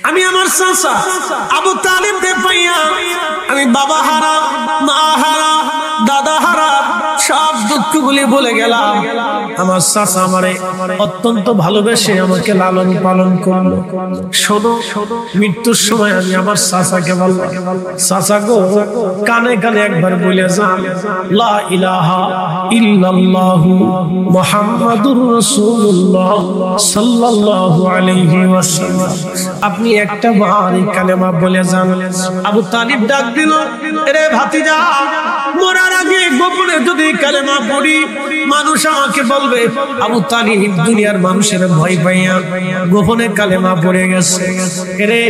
আমি আমার চাচা আবু তালিব রে পাইয়া আমি বাবা হারা, মা হারা, দাদা হারা সব দুঃখগুলি বলে গেলাম। আমার চাচা আমারে অত্যন্ত ভালোবেসে আমাকে লালন পালন করলো। শোনো, মৃত্যুর সময় আমি আমার চাচাকে বললাম, চাচা গো, কানে কানে একবার বলে যান লা ইলাহা ইল্লাল্লাহু মুহাম্মাদুর রাসূলুল্লাহ সাল্লাল্লাহু আলাইহি ওয়াসাল্লাম। আপনি একটা বার এই কালেমা বলে যান। আবু তালিব ডাক দিল, রে ভাতিজা, মরার আগে গোপনে যদি কালেমা পড়ি মানুষ আমাকে বলবে আবু তালিব দুনিয়ার মানুষের ভয় পাইয়া গোপনে কালেমা পড়ে গেছে। রে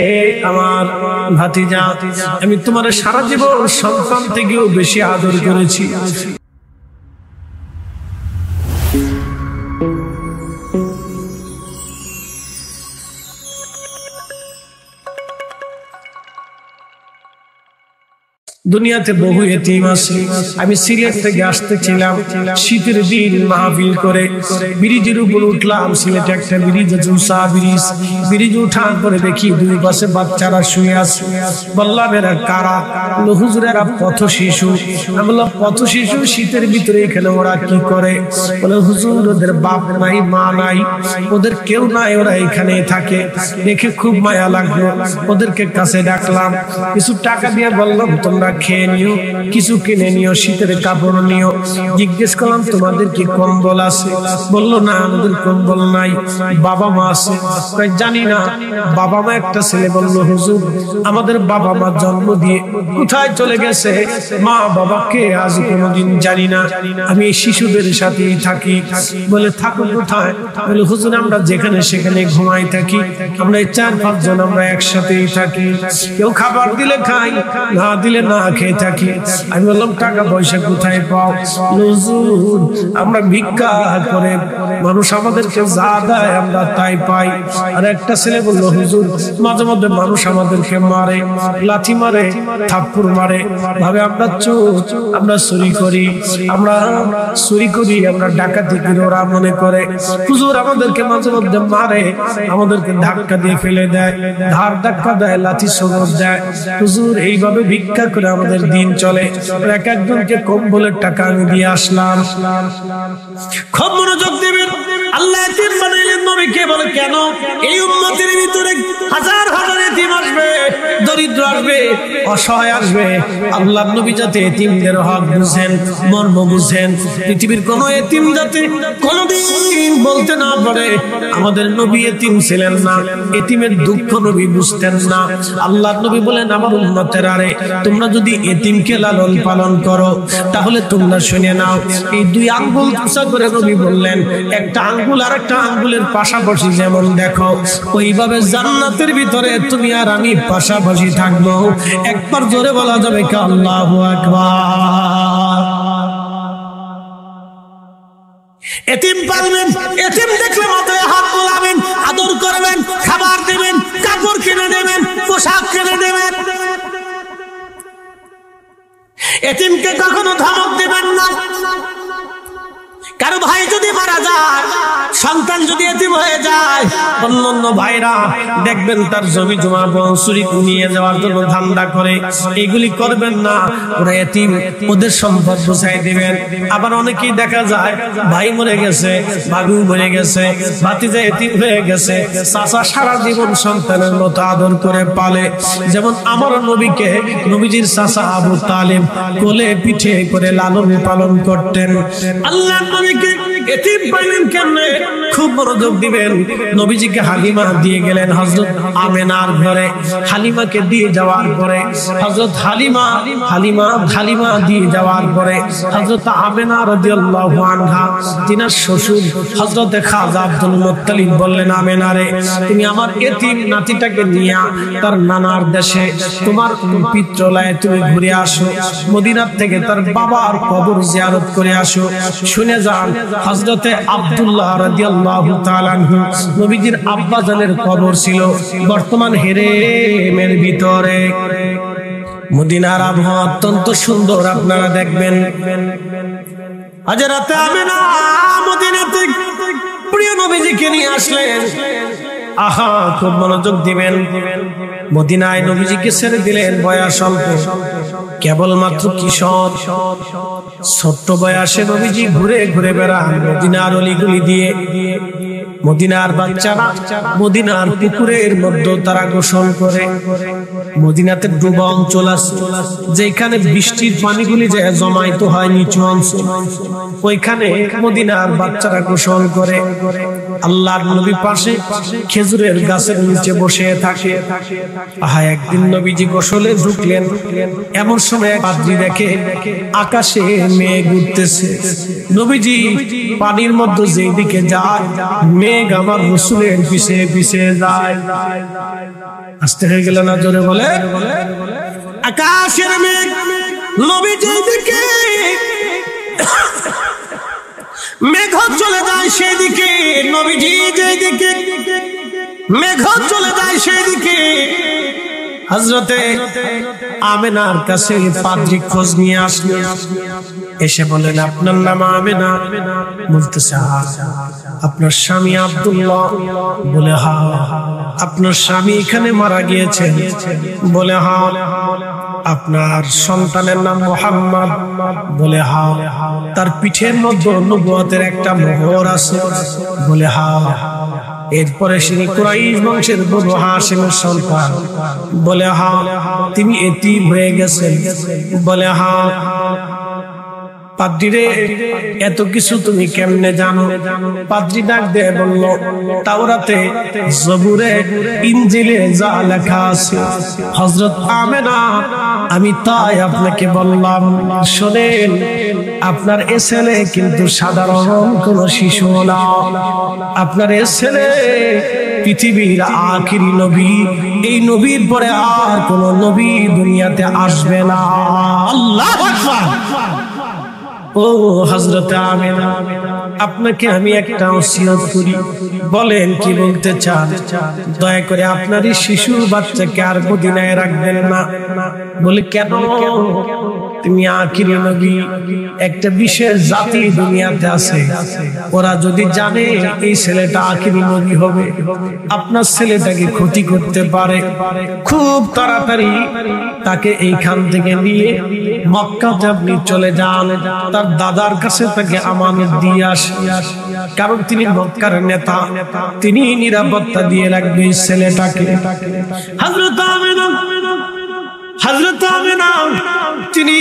আমার ভাতিজা, আমি তোমার সারা জীবন সন্তান থেকেও বেশি আদর করেছি। দুনিয়াতে বহু এতিম আছে। আমি সিলেট থেকে আসতেছিলাম, শীতের দিন মাহফিল করে ব্রিজের উপর উঠলাম। সিলেটে একটা ব্রিজ আছে, উষা ব্রিজ। ব্রিজ উঠার পরে দেখি দুই পাশে বাচ্চারা শুয়ে আছে। বললাম এরা কারা? হুজুর এরা পথ শিশু। আমি বললাম পথ শিশু শীতের ভিতরে এখানে ওরা কি করে? বলে হুজুর ওদের বাপ নাই, মা নাই, ওদের কেউ নাই, ওরা এখানে থাকে। দেখে খুব মায়া লাগলো, ওদেরকে কাছে ডাকলাম, কিছু টাকা দিয়ে বললাম তোমরা খেয়ে নিও, কিছু কিনে নিও, শীতের কাপড় নিও। জিজ্ঞেস করলাম তোমাদের কি কম্বল আছে? বললো না, আমাদের কম্বল নাই। বাবা মা আছে? জানি না। বাবা মা একটা ছেলে বলল হুজুর আমাদের বাবা মা জন্ম দিয়ে কোথায় চলে গেছে, মা বাবাকে আজ কোনোদিন জানি না, আমি এই শিশুদের সাথেই থাকি। বলে থাকো কোথায়? বলে হুজুর আমরা যেখানে সেখানে ঘুমাই থাকি, আমরা 4-5 জন আমরা একসাথেই থাকি, কেউ খাবার দিলে খাই, না দিলে না খেয়ে থাকি। আমি বললাম টাকা পয়সা কোথায় পাও? হুজুর আমরা ভিক্ষা করে, মানুষ আমাদেরকে যা দেয় আমরা তাই পাই। আর একটা ছেলে বললো হুজুর মাঝে মধ্যে মানুষ আমাদেরকে মারে, লাঠি মারে, থাপ্পড় মারে, ভাবে আমরা চোর, আমরা চুরি করি, আমরা ডাকাতি করি। ওরা মনে করে হুজুর আমাদেরকে মাঝে মধ্যে মারে, আমাদেরকে ধাক্কা দিয়ে ফেলে দেয়, ধার ধাক্কা দেয়, লাঠি সবর দেয়। হুজুর এইভাবে ভিক্ষা করে আমাদের দিন চলে। এক একজনকে কম্বলের টাকা আমি দিয়ে আসলাম। খুব মনোযোগ দিবেন। আল্লাহ এতিম বানাইলেন নবীকে। বলে কেন? এই উম্মতের ভিতরে হাজার হাজার এতিম আসবে, দরিদ্র আসবে, অসহায় আসবে। আল্লাহর নবী যাতে এতিমদের হক বুঝেন, মর্ম বুঝেন, পৃথিবীর কোন এতিম যাতে কোনদিন বলতে না পারে আমাদের নবী এতিম ছিলেন না, এতিমের দুঃখ নবী বুঝতেন না। আল্লাহর নবী বলেন আমার উম্মতের আরে তোমরা যদি এতিমকে লালন পালন করো তাহলে তোমরা শুনে নাও, এই 2 আঙ্গুল উঁচা করে নবী বললেন, একটা আঙ্গুল আর একটা আঙ্গুলের পাশাপাশি যেমন দেখো ওইভাবে জান্নাতের ভিতরে তুমি আর আমি পাশাপাশি থাকবো। একবার জোরে বলা যাবে কি আল্লাহু আকবার। এতিম পালবেন, এতিম দেখলে মাথায় হাত বোলাবেন, আদর করবেন, খাবার দেবেন, কাপড় কিনে দেবেন, পোশাক কিনে দেবেন। এতিমকে কখনো ধমক দেবেন না। কারো ভাই যদি মারা যায়, সন্তান যদি এতিম হয়ে যায়, অন্যান্য ভাইরা দেখবেন তার জমি জমা চুরি নিয়ে যাওয়ার জন্য ধান্দা করে। এগুলি করবেন না। ওরা এতিম, ওদের সম্পদ বুঝাই দিবেন। আবার অনেকেই দেখা যায় ভাই মরে গেছে, ভাবি মরে গেছে, ভাতিজা এতিম হয়ে গেছে, চাচা সারা জীবন সন্তানের মতো আদর করে পালে। যেমন আমার নবীকে নবীজির চাচা আবু তালিব কোলে পিঠে করে লালন পালন করতেন। আল্লাহ নবীকে এতিম পাইলেন কেমনে? খুব মনোযোগ দিবেন। নবীজিকে হালিমা দিয়ে গেলেন হযরত আমেনার ঘরে। হালিমাকে দিয়ে যাওয়ার পরে হযরত হালিমা দিয়ে যাওয়ার পরে হযরত আমেনা রাদিয়াল্লাহু আনহা তিনার শ্বশুর হযরত খাজা আব্দুল মুত্তালিব বললেন, আমেনা রে তুমি আমার এতিম নাতিটাকে নিয়ে তার নানার দেশে তোমার পিত্রালয়ে তুমি ঘুরে আসো, মদিনা থেকে তার বাবার কবর জিয়ারত করে আসো। শুনে যান হযরত আব্দুল্লাহ রাদিয়াল্লাহু তাআলা আনহু নবীজির আব্বা জানের কবর ছিল বর্তমান হেরেমের ভিতরে। মদিনার আবহাওয়া অত্যন্ত সুন্দর, আপনারা দেখবেন। হযরত আমেনা মদিনা থেকে প্রিয় নবীজিকে নিয়ে আসলেন। আহা খুব মনোযোগ দিবেন। মদিনায় নবীজিকে ছেড়ে দিলেন বয়স অল্প, কেবলমাত্র কিশোর। ছোট্ট বয়সে নবীজি ঘুরে ঘুরে বেড়ান মদিনার অলিগলি দিয়ে। মদিনার বাচ্চারা মদিনার পুকুরের মধ্যে তারা গোসল করে। মদিনাতে ডুবা অঞ্চল আছে, যেখানে বৃষ্টির পানিগুলি যে জমাইতে হয় নিচু অঞ্চল, ওইখানে মদিনার বাচ্চারা গোসল করে। আল্লাহর নবী পাশে খেজুরের গাছের নিচে বসে থাকে। আহা একদিন নবীজি গোসলে ঢুকলেন, এমন সময় পাদ্রী দেখে আকাশে মেঘ উঠতেছে। নবীজি পানির মধ্যে যেই দিকে যায়, মেঘ আমার রাসূলের পিছে পিছে যায়। আসতে হয়ে গেল না? জোরে বলে। আকাশের মেঘ নবী যেই দিকে মেঘ চলে যায় সেদিকে, নবীজি যেই দিকে মেঘ চলে যায় সেদিকে। হযরতে আমেনার কাছে পাদ্রী খোঁজ নিয়ে আসলেন, এসে বলেন আপনার নাম আমেনা? বলতেছে আপনার স্বামী আব্দুল্লাহ? বলে হ্যাঁ। আপনার স্বামী এখানে মারা গিয়েছেন? বলে হ্যাঁ। আপনার সন্তানের নাম মুহাম্মদ? বলে হ্যাঁ। তার পিঠের মধ্যে নবুয়তের একটা মোহর আছে? বলে হ্যাঁ। এরপরে তিনি কুরাইশ বংশের বনু হাশিমের সন্তান? বলে হ্যাঁ। তিনি এতিম হয়ে গেছেন? বলে হ্যাঁ। পাদ্রীরে এত কিছু তুমি কেমনে জানো? পাদ্রী ডাক দিয়ে বলল, তাওরাতে, জবুরে, ইনজিলে যা লেখা আছে হযরত আমেনা, আমি তাই আপনাকে বললাম। শোনেন, আপনার এ ছেলে কিন্তু সাধারণ কোন শিশু না। আপনার এ ছেলে পৃথিবীর আখিরি নবী। এই নবীর পরে আর কোন নবী দুনিয়াতে আসবে না। আল্লাহু আকবার। ও হযরত আমেনা, আপনাকে আমি একটা ওসিয়ত করি, বলেন কি বলতে চান? দয়া করে আপনার এই শিশু বাচ্চাকে আর মদিনায় রাখবেন না। বলে কেন? তুমি আখিরি নবী, একটা বিশেষ জাতি দুনিয়াতে আছে, ওরা যদি জানে এই ছেলেটা আখিরি নবী হবে, আপনার ছেলেটাকে ক্ষতি করতে পারে। খুব তাড়াতাড়ি তাকে এইখান থেকে নিয়ে মক্কাতে আপনি চলে যান, তার দাদার কাছে তাকে আমানত দিয়ে আসেন, কারণ তিনি মক্কার নেতা, তিনি নিরাপত্তা দিয়ে রাখবে এই ছেলেটাকে। হযরত আমেনা তিনি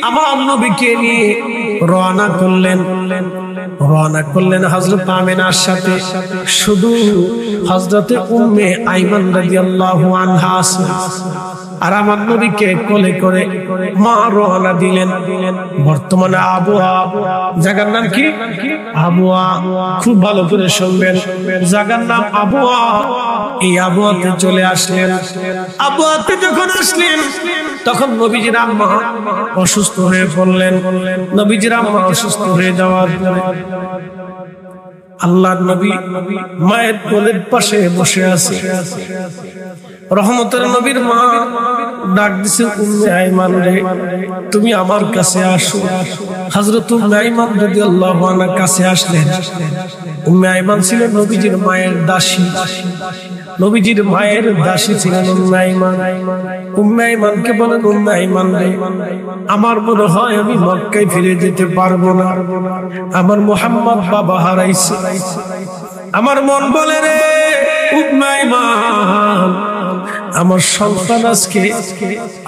আমার নবীকে নিয়ে রওনা করলেন হযরত আমেনার সাথে। শুধু হযরতে উম্মে আইমান রাদিয়াল্লাহু আনহা আর আমার নবীকে কোলে করে মা রওনা দিলেন বর্তমানে আবুয়া। জায়গার নাম কি? আবুয়া। খুব ভালো করে শুনবেন, জায়গার নাম আবুয়া। এই আবুয়াতে চলে আসলেন। আবুয়াতে যখন আসলেন, তখন নবীজির আম্মা অসুস্থ হয়ে পড়লেন। নবীজির আম্মা অসুস্থ হয়ে যাওয়ার পরে আল্লাহর নবী মায়ের কোলের পাশে বসে আছে। রহমতের নবীর মা ডাক দিছে, উম্মে আইমান রে, তুমি আমার কাছে আসো। হযরত উম্মে আইমান রাদিয়াল্লাহু আনহার কাছে আসলেন। উম্মে আইমান ছিলেন নবীজির মায়ের দাসী। নবীজির মায়ের দাসী ছিলেন উম্মে আইমান। উম্মে আইমানকে বলেন, উম্মে আইমান রে, আমার মনে হয় আমি মক্কায় ফিরে যেতে পারবো না। আমার মুহাম্মদ বাবা হারাইছে। আমার মন বলে রে উম্মে আইমান, আমার সন্তান আজকে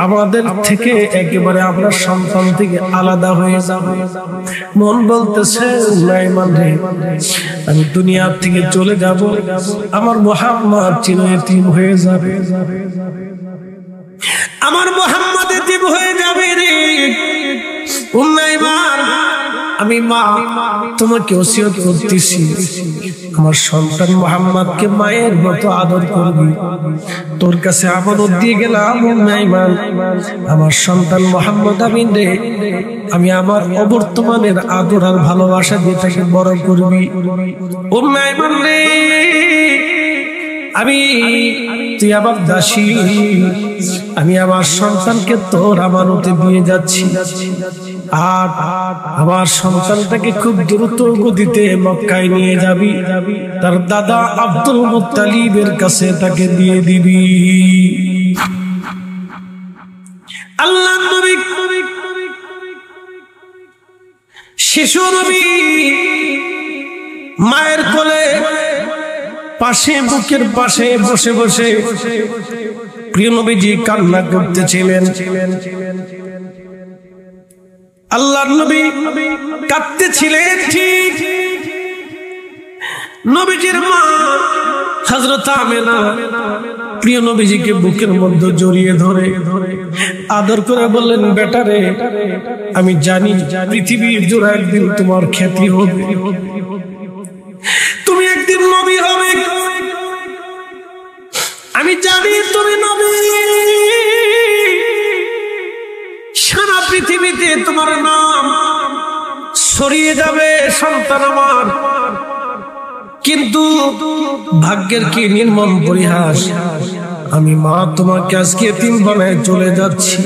আমাদের থেকে একেবারে আমরা সন্তান থেকে আলাদা হয়ে যাবে। মন বলতেছে উম্মে আইমান রে, আমি দুনিয়া থেকে চলে যাব, আমার মুহাম্মদ চিরয়তীম হয়ে যাবে, আমার মুহাম্মদ এতিম হয়ে যাবে রে। উম্মে আইমান, আমি মা তোমাকে ওসিয়ত করতেছি, আমার সন্তান মুহাম্মদকে মায়ের মতো আদর করবি। তোর কাছে আমানত দিয়ে গেলাম উম্মে আইমান, আমার সন্তান মুহাম্মদ আমিন রে, আমি আমার অবর্তমানের আদর আর ভালোবাসা দিয়ে তাকে বড় করবি। উম্মে আইমান রে, তুই আমার দাসী, আমি আমার সন্তানকে তোর আমানতে দিয়ে যাচ্ছি। আর আমার সন্তানটাকে খুব দ্রুত গতিতে মক্কায় নিয়ে যাবি, তার দাদা আব্দুল মুত্তালিবের কাছে তাকে দিয়ে দিবি। আল্লাহ নবী শিশু নবী মায়ের কোলে পাশে বুকের পাশে বসে বসে প্রিয় নবীজি কান্না করতেছিলেন। আল্লাহর নবী কাঁদতেছিলেন। ঠিক নবীজির মা হযরত আমেনা প্রিয় নবীজিকে বুকের মধ্যে জড়িয়ে ধরে আদর করে বললেন, বেটারে, আমি জানি পৃথিবীর জোড়া একদিন তোমার খ্যাতি হবে, তুমি একদিন নবী হবে, আমি জানি তুমি নবী, সারা পৃথিবীতে তোমার নাম ছড়িয়ে যাবে সন্তান আমার। কিন্তু ভাগ্যের কি নির্মম পরিহাস, আমি মা তোমাকে আজকে এতিম বানায় চলে যাচ্ছি।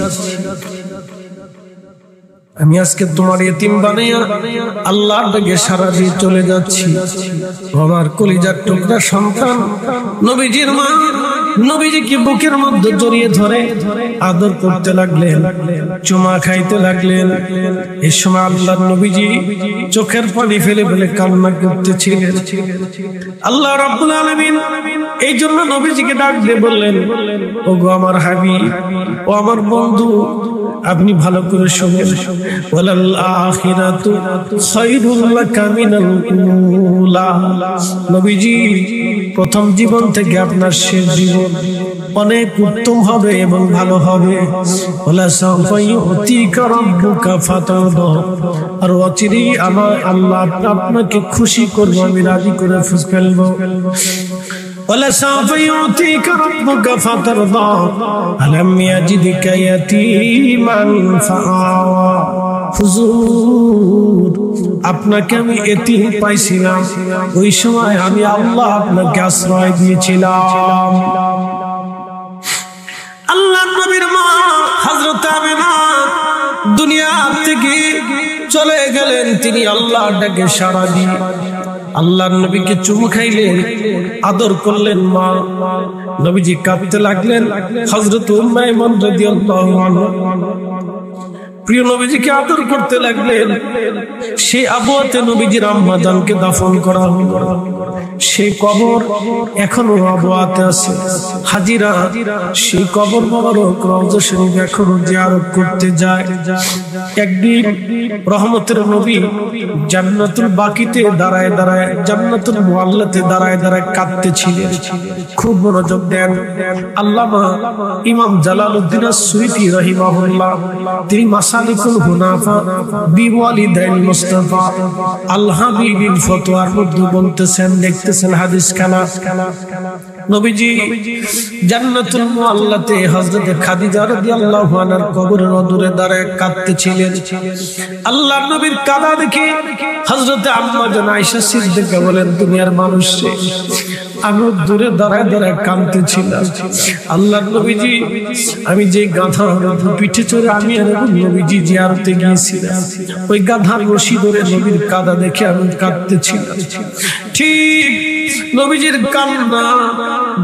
আমি আজকে তোমার এতিম বানাইয়া আল্লাহর ডাকে সারা দিয়ে চলে যাচ্ছি। আমার কলিজার টুকরা সন্তান নবীজির মা নবীজিকে বুকের মধ্যে জড়িয়ে ধরে আদর করতে লাগলেন, চুমা খাইতে লাগলেন। এই সময় আল্লাহর নবীজি চোখের পানি ফেলে ফেলে কান্না করতেছিলেন। আল্লাহ রাব্বুল আলামিন এই জন্য নবীজিকে ডাক দিয়ে বললেন, ওগো আমার হাবিব, ও আমার বন্ধু, আপনি ভালো করে শুনেন, ওয়ালাল আখিরাতু খায়রুল লাকা মিনাল উলা। নবীজি, প্রথম জীবন থেকে আপনার শেষ জীবন অনেক উত্তম হবে এবং ভালো হবে। ওয়ালা সাওফা ইউতিকা রাব্বুকা ফাতারদা, আর অচিরেই আমার আল্লাহ আপনাকে খুশি করব, আমি রাজি করে ফেলবো। ওয়ালা সাওফা ইউতিকা রাব্বুকা ফাতারদা আলাম ইয়াজিদকা ইয়াতীমান ফাআওয়া। হুজুর, আপনাকে আমি এতিম পাইছিলাম, ওই সময় আমি আল্লাহ আপনাকে আশ্রয় দিয়েছিলাম। আল্লাহর নবীর মা হযরত আমেনা দুনিয়া থেকে চলে গেলেন, তিনি আল্লাহর ডাকে সাড়া দিয়ে আল্লাহর নবীকে চুমু খাইলেন, আদর করলেন। মা নবীজি কাঁদতে লাগলেন। হযরত উম্মে আইমান রাদিয়াল্লাহু আনহা প্রিয় নবীজিকে আদর করতে লাগলেন। সেই আবহাওয়াতে নবীজির আম্মা জানকে দাফন করা হলো। সেই কবর এখনো আবহাওয়াতে আছে। হাজিরা সেই কবর মোবারক রওজা শরীফ এখনো জিয়ারত করতে যায়। একদিন রহমতের নবী জান্নাতুল বাকিতে দাঁড়ায় দাঁড়ায়, জান্নাতুল মুআল্লাতে দাঁড়ায় দাঁড়ায় কাঁদতেছিলেন। খুব মনোযোগ দেন। আল্লামা ইমাম জালালউদ্দিন আস-সুয়ুতী রাহিমাহুল্লাহ তিনি মাসালিকুল হুনাফা বিওয়ালিদাইন মুস্তাফা আল হাবিবিল ফতোয়ার মধ্যে বলতেছেন, দেখতেছেন হাদিস খানা, নবীজি জান্নাতুল মুআল্লাতে হযরত খাদিজা রাদিয়াল্লাহু আনহার কবরের অদূরে দাঁড়ায় কাঁদতেছিলেন। আল্লাহর নবীর কাঁদা দেখে হযরত আম্মা জান আয়েশা সিদ্দিকা বলেন, দুনিয়ার মানুষ, আমি দূরে দাঁড়ায় দাঁড়ায় কাঁদতেছিলাম। আল্লাহর নবীজি, আমি যে গাধার পিঠে চড়ে আমি আর নবীজি জিয়ারতে গিয়েছিলাম, ওই গাধার রশি ধরে নবীর কাঁদা দেখে আমি কাঁদতেছিলাম। ঠিক নবীজির কান্না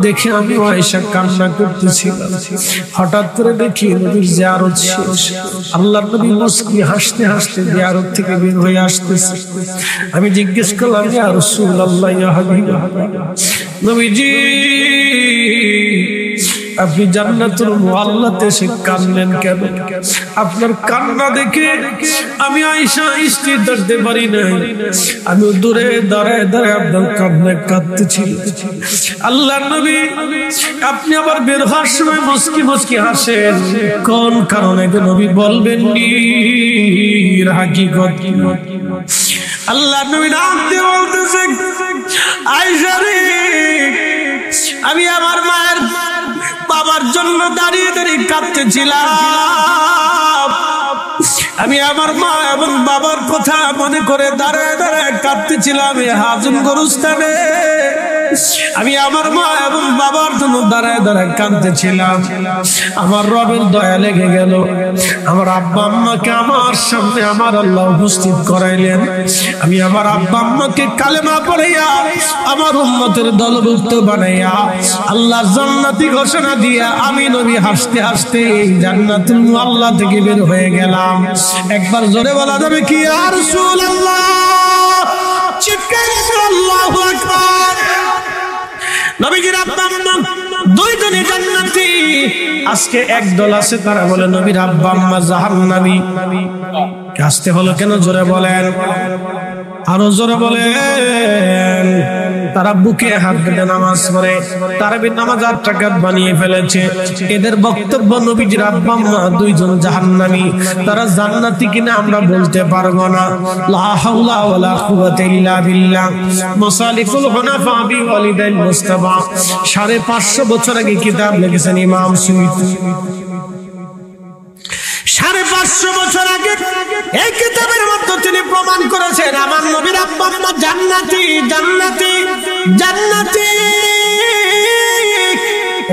দেখে আমি আয়েশা কান্না করতেছিলাম। হঠাৎ করে দেখি নবীর জিয়ারত শেষ। আল্লাহর নবী মুস্কি হাসতে হাসতে জিয়ারত থেকে বের হয়ে আসতেছে। আমি জিজ্ঞেস করলাম, ইয়া রাসূলুল্লাহ, ইয়া হাবিবাল্লাহ, নবীজি আপনি জান্নাতুল মুআল্লাতে এসে কাঁদলেন কেন? আপনার কান্না দেখে আমি আয়েশা স্থির থাকতে পারি নাই। আমি দূরে দাঁড়ায় দাঁড়ায় আপনার কান্নায় কাঁদতেছিলাম। আল্লাহর নবী, আপনি আবার বের হওয়ার সময় মুস্কি মুস্কি হাসেন, কোন কারণে গো নবী বলবেন নি হাকিকত? আল্লাহর নবী নাম দিয়ে বলতেছেন, আয়েশা রে, আমি আমার মায়ের বাবার জন্য দাঁড়িয়ে দাঁড়িয়ে কাঁদতেছিলাম। আমি আমার মা এবং বাবার কথা মনে করে দাঁড়ায় দাঁড়ায় কাঁদতেছিলাম। হাজুন গরুস্থানে আমি আমার মা এবং বাবার জন্য দাঁড়ায় দাঁড়ায় কাঁদতেছিলাম। আমার রবের দয়া লেগে গেল, আমার আব্বা আম্মাকে আমার সামনে আমার আল্লাহ উপস্থিত করাইলেন। আমি আমার আব্বা আম্মাকে কালেমা পড়াইয়া আমার উম্মতের দলভুক্ত বানাইয়া আল্লাহ জান্নাতি ঘোষণা দিয়া আমি নবী হাসতে হাসতে জান্নাতুল মুআল্লা থেকে বের হয়ে গেলাম। একবার জোরে বলা যাবে কি ইয়া রাসূলুল্লাহ? চিৎকার করে আল্লাহু আকবার। নবীজির আব্বা আম্মা দুইজনে জান্নাতি। আজকে এক দল আছে তারা বলে নবীর আব্বা আম্মা জাহান্নামী। আসতে হলো কেন? জোরে বলেন, আরো জোরে বলেন। তারা বুকে হাত বেঁধে নামাজ পড়ে, তারাবির নামাজ 8 রাকাত বানিয়ে ফেলেছে। এদের বক্তব্য নবীজির আব্বা আম্মা দুইজন জাহান্নামী, তারা জান্নাতি কিনা আমরা বলতে পারবো না। লা হাওলা ওয়ালা কুওয়াতা ইল্লা বিল্লাহ। মুসালিফুল হুনাফা বি ওয়ালিদাইল মুস্তাফা 550 বছর আগে কিতাব লিখেছেন ইমাম সুয়ুতি। 550 বছর আগে এই কিতাবের মধ্যে তিনি প্রমাণ করেছেন আমার নবীর আব্বা আম্মা জান্নাতি জান্নাতি জান্নাতি।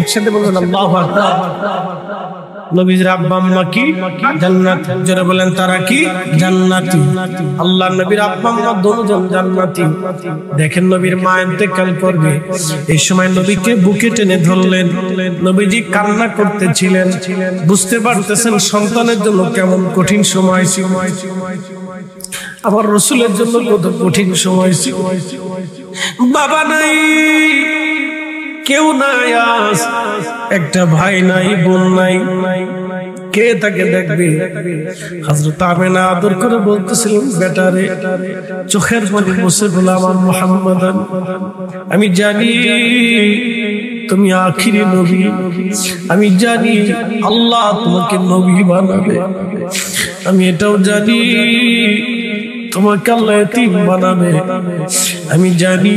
একসাথে বলুন আল্লাহু আকবার। নবীর আব্বা আম্মা কি জান্নাতি? জোরে বলেন তারা কি জান্নাতি? আল্লাহর নবীর আব্বা আম্মা দুজন জান্নাতি। দেখেন নবীর মা ইন্তেকাল করবে, এই সময় নবীকে বুকে টেনে ধরলেন। নবীজি কান্না করতেছিলেন, বুঝতে পারতেছেন সন্তানের জন্য কেমন কঠিন সময় ছিল। আমার রাসূলের জন্য কত কঠিন সময় ছিল। বাবা নাই, কেউ নাই, একটা ভাই নাই, বোন নাই, কে তাকে দেখবে? হযরত আমিনা আদর করে বলতেছিলেন বেটারে, চোখের পানি মুছে বলে আমার মুহাম্মাদান, আমি জানি তুমি আখিরি নবী, আমি জানি আল্লাহ তোমাকে নবী বানাবে, আমি এটাও জানি তোমাকে আল্লাহ এতিম বানাবে, আমি জানি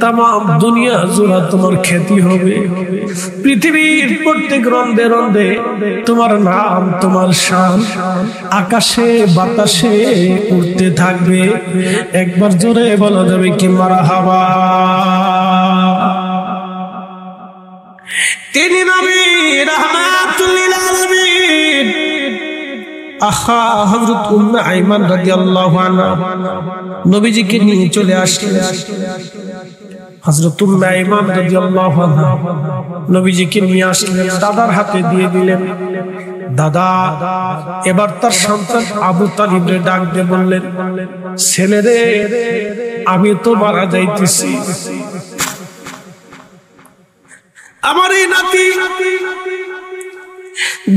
তামাম দুনিয়া জোড়া তোমার খ্যাতি হবে, পৃথিবীর প্রত্যেক রন্ধে রন্ধে তোমার নাম তোমার শান আকাশে বাতাসে উঠতে থাকবে। একবার জোরে বলা যাবে কি মারহাবা। তিনি নবী রাহমাতুল লিল আলামিন। আহা হযরত উম্মে আইমান রাদিয়াল্লাহু আনহা নবীজিকে নিয়ে চলে আসলেন। হযরত উম্মে আইমান রাদিয়াল্লাহু আনহা নবীজিকে নিয়ে আসলেন, দাদার হাতে দিয়ে দিলেন। দাদা এবার তার সন্তান আবু তালিবরে ডাক দিয়ে বললেন, ছেলেরে আমি তো মারা যাইতেছি, আমার এই নাতি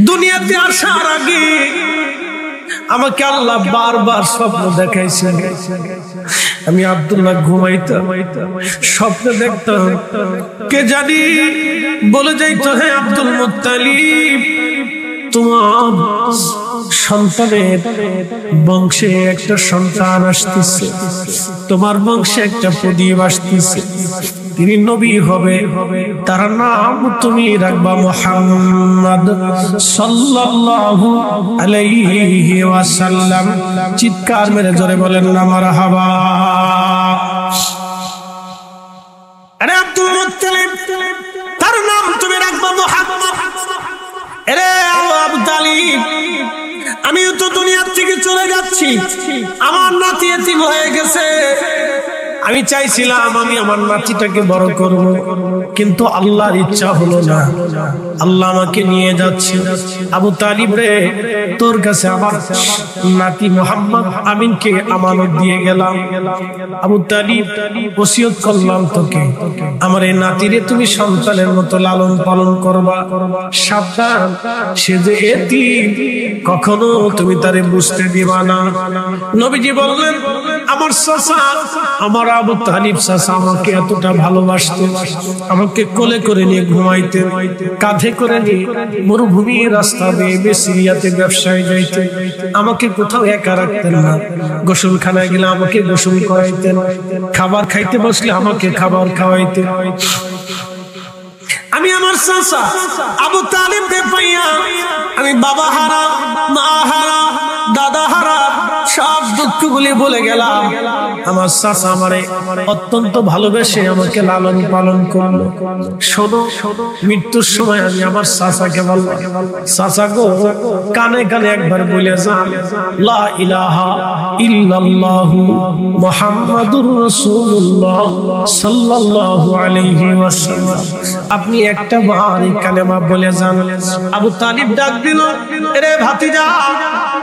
দুনিয়াতে আসার আগে আমাকে আল্লাহ বারবার স্বপ্ন দেখাইছেন। আমি আব্দুল্লাহ ঘুমাইতাম, স্বপ্নে দেখতাম কে জানি বলে যাইতো, হে আব্দুল মুত্তালিব তোমার সন্তানের বংশে একটা সন্তান আসতেছে, তোমার বংশে একটা প্রদীপ আসতেছে, তিনি নবী হবে, তার নাম তুমি রাখবা মুহাম্মদ সাল্লাল্লাহু আলাইহি ওয়াসাল্লাম। চিৎকার মেরে জোরে বলেন না মারহাবা। আরে আব্দুল মুত্তালিব তার নাম তুমি রাখবা মুহাম্মদ। আরে আবু তালিব আমিও তো দুনিয়ার থেকে চলে যাচ্ছি, আমার নাতি এতিম হয়ে গেছে, আমি চাইছিলাম আমি আমার নাতিটাকে বড় করব, কিন্তু আল্লাহর ইচ্ছা হলো না, আল্লাহ আমাকে নিয়ে যাচ্ছে। আবু তালিব রে, তোর কাছে আমার নাতি মুহাম্মদ আমিনকে আমানত দিয়ে গেলাম। আবু তালিব ওসিয়ত করলাম তোকে, আমার এই নাতিরে তুমি সন্তানের মতো লালন পালন করবা, সাবধান সে যে এতিম কখনো তুমি তারে বুঝতে দিবা না। নবীজি বললেন, আমার চাচা আমার আবু তালিব চাচা আমাকে এতটা ভালোবাসতেন, আমাকে কোলে করে নিয়ে ঘুমাইতেন, কাঁধে করে নিয়ে মরুভূমির রাস্তা বেয়ে সিরিয়াতে ব্যবসায় যাইতেন, আমাকে কোথাও একা রাখতেন না, গোসলখানায় গেলে আমাকে গোসল করাইতেন, খাবার খাইতে বসলে আমাকে খাবার খাওয়াইতেন। আমি আমার চাচা আবু তালিবকে পাইয়া আমি বাবা হারা, মা হারা, দাদা হারা, সব দুঃখগুলি বলে গেলাম। আমার চাচা আমারে অত্যন্ত ভালোবেসে আমাকে লালন পালন করলো। শোনো, মৃত্যুর সময় আমি আমার চাচাকে বললাম, চাচা গো, কানে কানে একবার বলে যান, লা ইলাহা ইল্লাল্লাহু মুহাম্মাদুর রাসূলুল্লাহ সাল্লাল্লাহু আলাইহি ওয়াসাল্লাম। আপনি একটা বার এই কালেমা বলে যান। আবু তালিব ডাক দিল, রে ভাতিজা,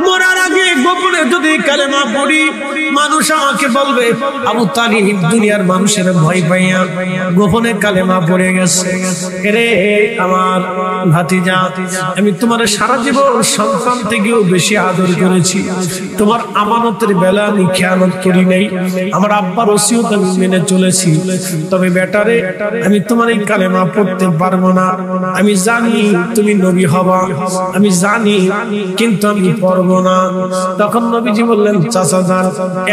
মরার আগে গোপনে যদি কালেমা পড়ি মানুষ আমাকে বলবে আবু তালিব দুনিয়ার মানুষের ভয় পাইয়া গোপনে কালেমা পড়ে গেছে। রে আমার ভাতিজা, আমি তোমার সারা জীবন সন্তান থেকেও বেশি আদর করেছি। তোমার আমানতের বেলা আমি খেয়ানত করি নাই। আমার আব্বার ওসিয়ত আমি মেনে চলেছি। তবে বেটারে, আমি তোমার এই কালেমা পড়তে পারবো না। আমি জানি তুমি নবী হবা, আমি জানি, কিন্তু আমি পড়বো না। তখন নবীজি বললেন, চাচা যান,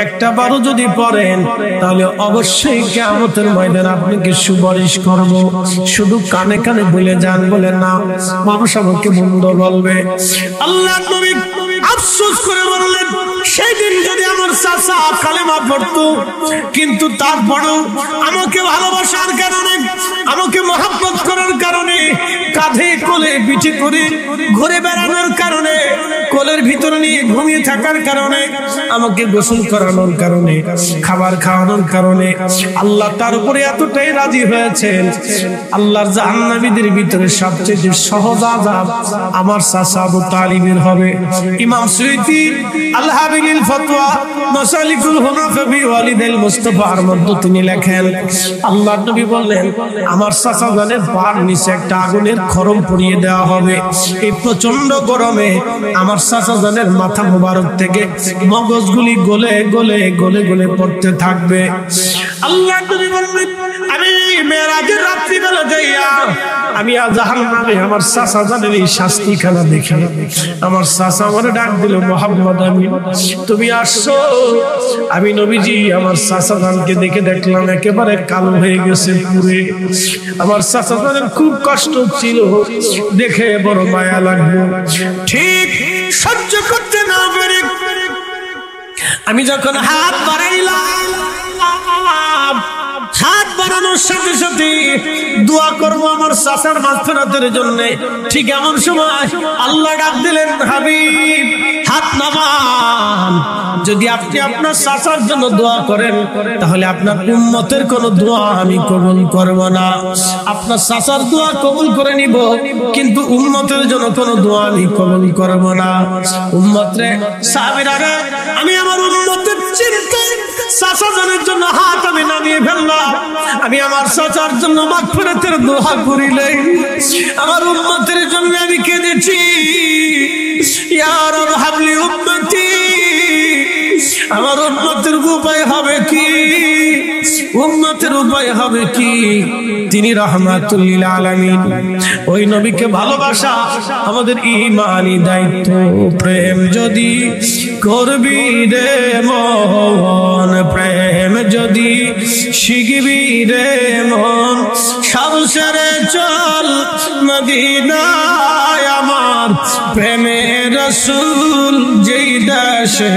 একটা বারও যদি পড়েন তাহলে অবশ্যই কিয়ামতের ময়দানে আপনাকে সুপারিশ করব। শুধু কানে কানে বলে যান। বলে না, মানুষ আমাকে মন্দ বলবে। আল্লাহ নবী আফসোস করে বললেন, সেই দিন যদি আমার চাচা কালেমা পড়তো, কিন্তু তারপরেও আমাকে ভালোবাসার কারণে, আমাকে মহব্বত করার কারণে, কাঁধে কোলে পিঠে করে ঘুরে বেড়ানোর কারণে, কোলের ভিতরে নিয়ে ঘুমিয়ে থাকার কারণে, আমাকে গোসল করানোর কারণে, খাবার খাওয়ানোর কারণে আল্লাহ তার উপরে এতটাই রাজি হয়েছেন। আল্লাহর জাহান্নামীদের ভিতরে সবচেয়ে সহজ আযাব আমার চাচা আবু তালিবের হবে। ইমাম সুয়ুতী আল-হাবিলিল ফতোয়া মাসালিকুল হুনাফা ফি ওয়ালিদাইল মুস্তাফার মধ্যে তিনি লেখেন, আল্লাহর নবী বললেন, আমার চাচা জানের পার নিচে একটা আগুনের খড়ম পরিয়ে দেওয়া হবে। এই প্রচন্ড গরমে আমার চাচা জানের মাথা মোবারক থেকে মগজগুলি গলে গলে গলে গলে পড়তে থাকবে। আল্লাহর নবী বললেন, আমি মেরাজের রাত্রিবেলা যাইয়া আমি জাহান্নামে আমার চাচা জানের এই শাস্তিখানা দেখি। আমার চাচা আমারে ডাক দিল, মুহাম্মদ আমিন, তুমি আসছো। আমি নবীজি আমার চাচা জানকে দেখে দেখলাম একেবারে কালো হয়ে গেছে পুরে। আমার চাচা জানের খুব কষ্ট ছিল, দেখে বড় মায়া লাগলো। ঠিক সহ্য করতে না পেরে আমি যখন হাত বাড়াইলাম, হাত বাড়ানোর সাথে সাথে দোয়া করবো আমার চাচার মাগফিরাতের জন্য, ঠিক এমন সময় আল্লাহ ডাক দিলেন, হাবিব হাত নামান। যদি আপনি আপনার চাচার জন্য দোয়া করেন তাহলে আপনার উম্মতের কোন দোয়া আমি কবুল করব না। আপনার চাচার দোয়া কবুল করে নিব, কিন্তু উম্মতের জন্য কোন দোয়া আমি কবুল করব না। উম্মতরে, সাহাবীরা, আমি আমার উম্মতের চিন্তায় চাচা জানের জন্য হাত আমি নামিয়ে ফেললাম। আমি আমার চাচার জন্য মাগফিরাতের দোয়া করিলাই, আমার উম্মতের জন্য আমি কেঁদেছি। ইয়া রাব হাবলি উম্মতি, আমার উম্মতের উপায় হবে কি? উম্মতের উপায় হবে কি? তিনি রাহমাতুল লিল আলামিন। ওই নবীকে ভালোবাসা আমাদের ঈমানি দায়িত্ব। প্রেম যদি করবি রে মন, প্রেম যদি শিখবি রে মন, সব ছেড়ে চল মদিনায় আমার প্রেমের রাসূল যেই দেশে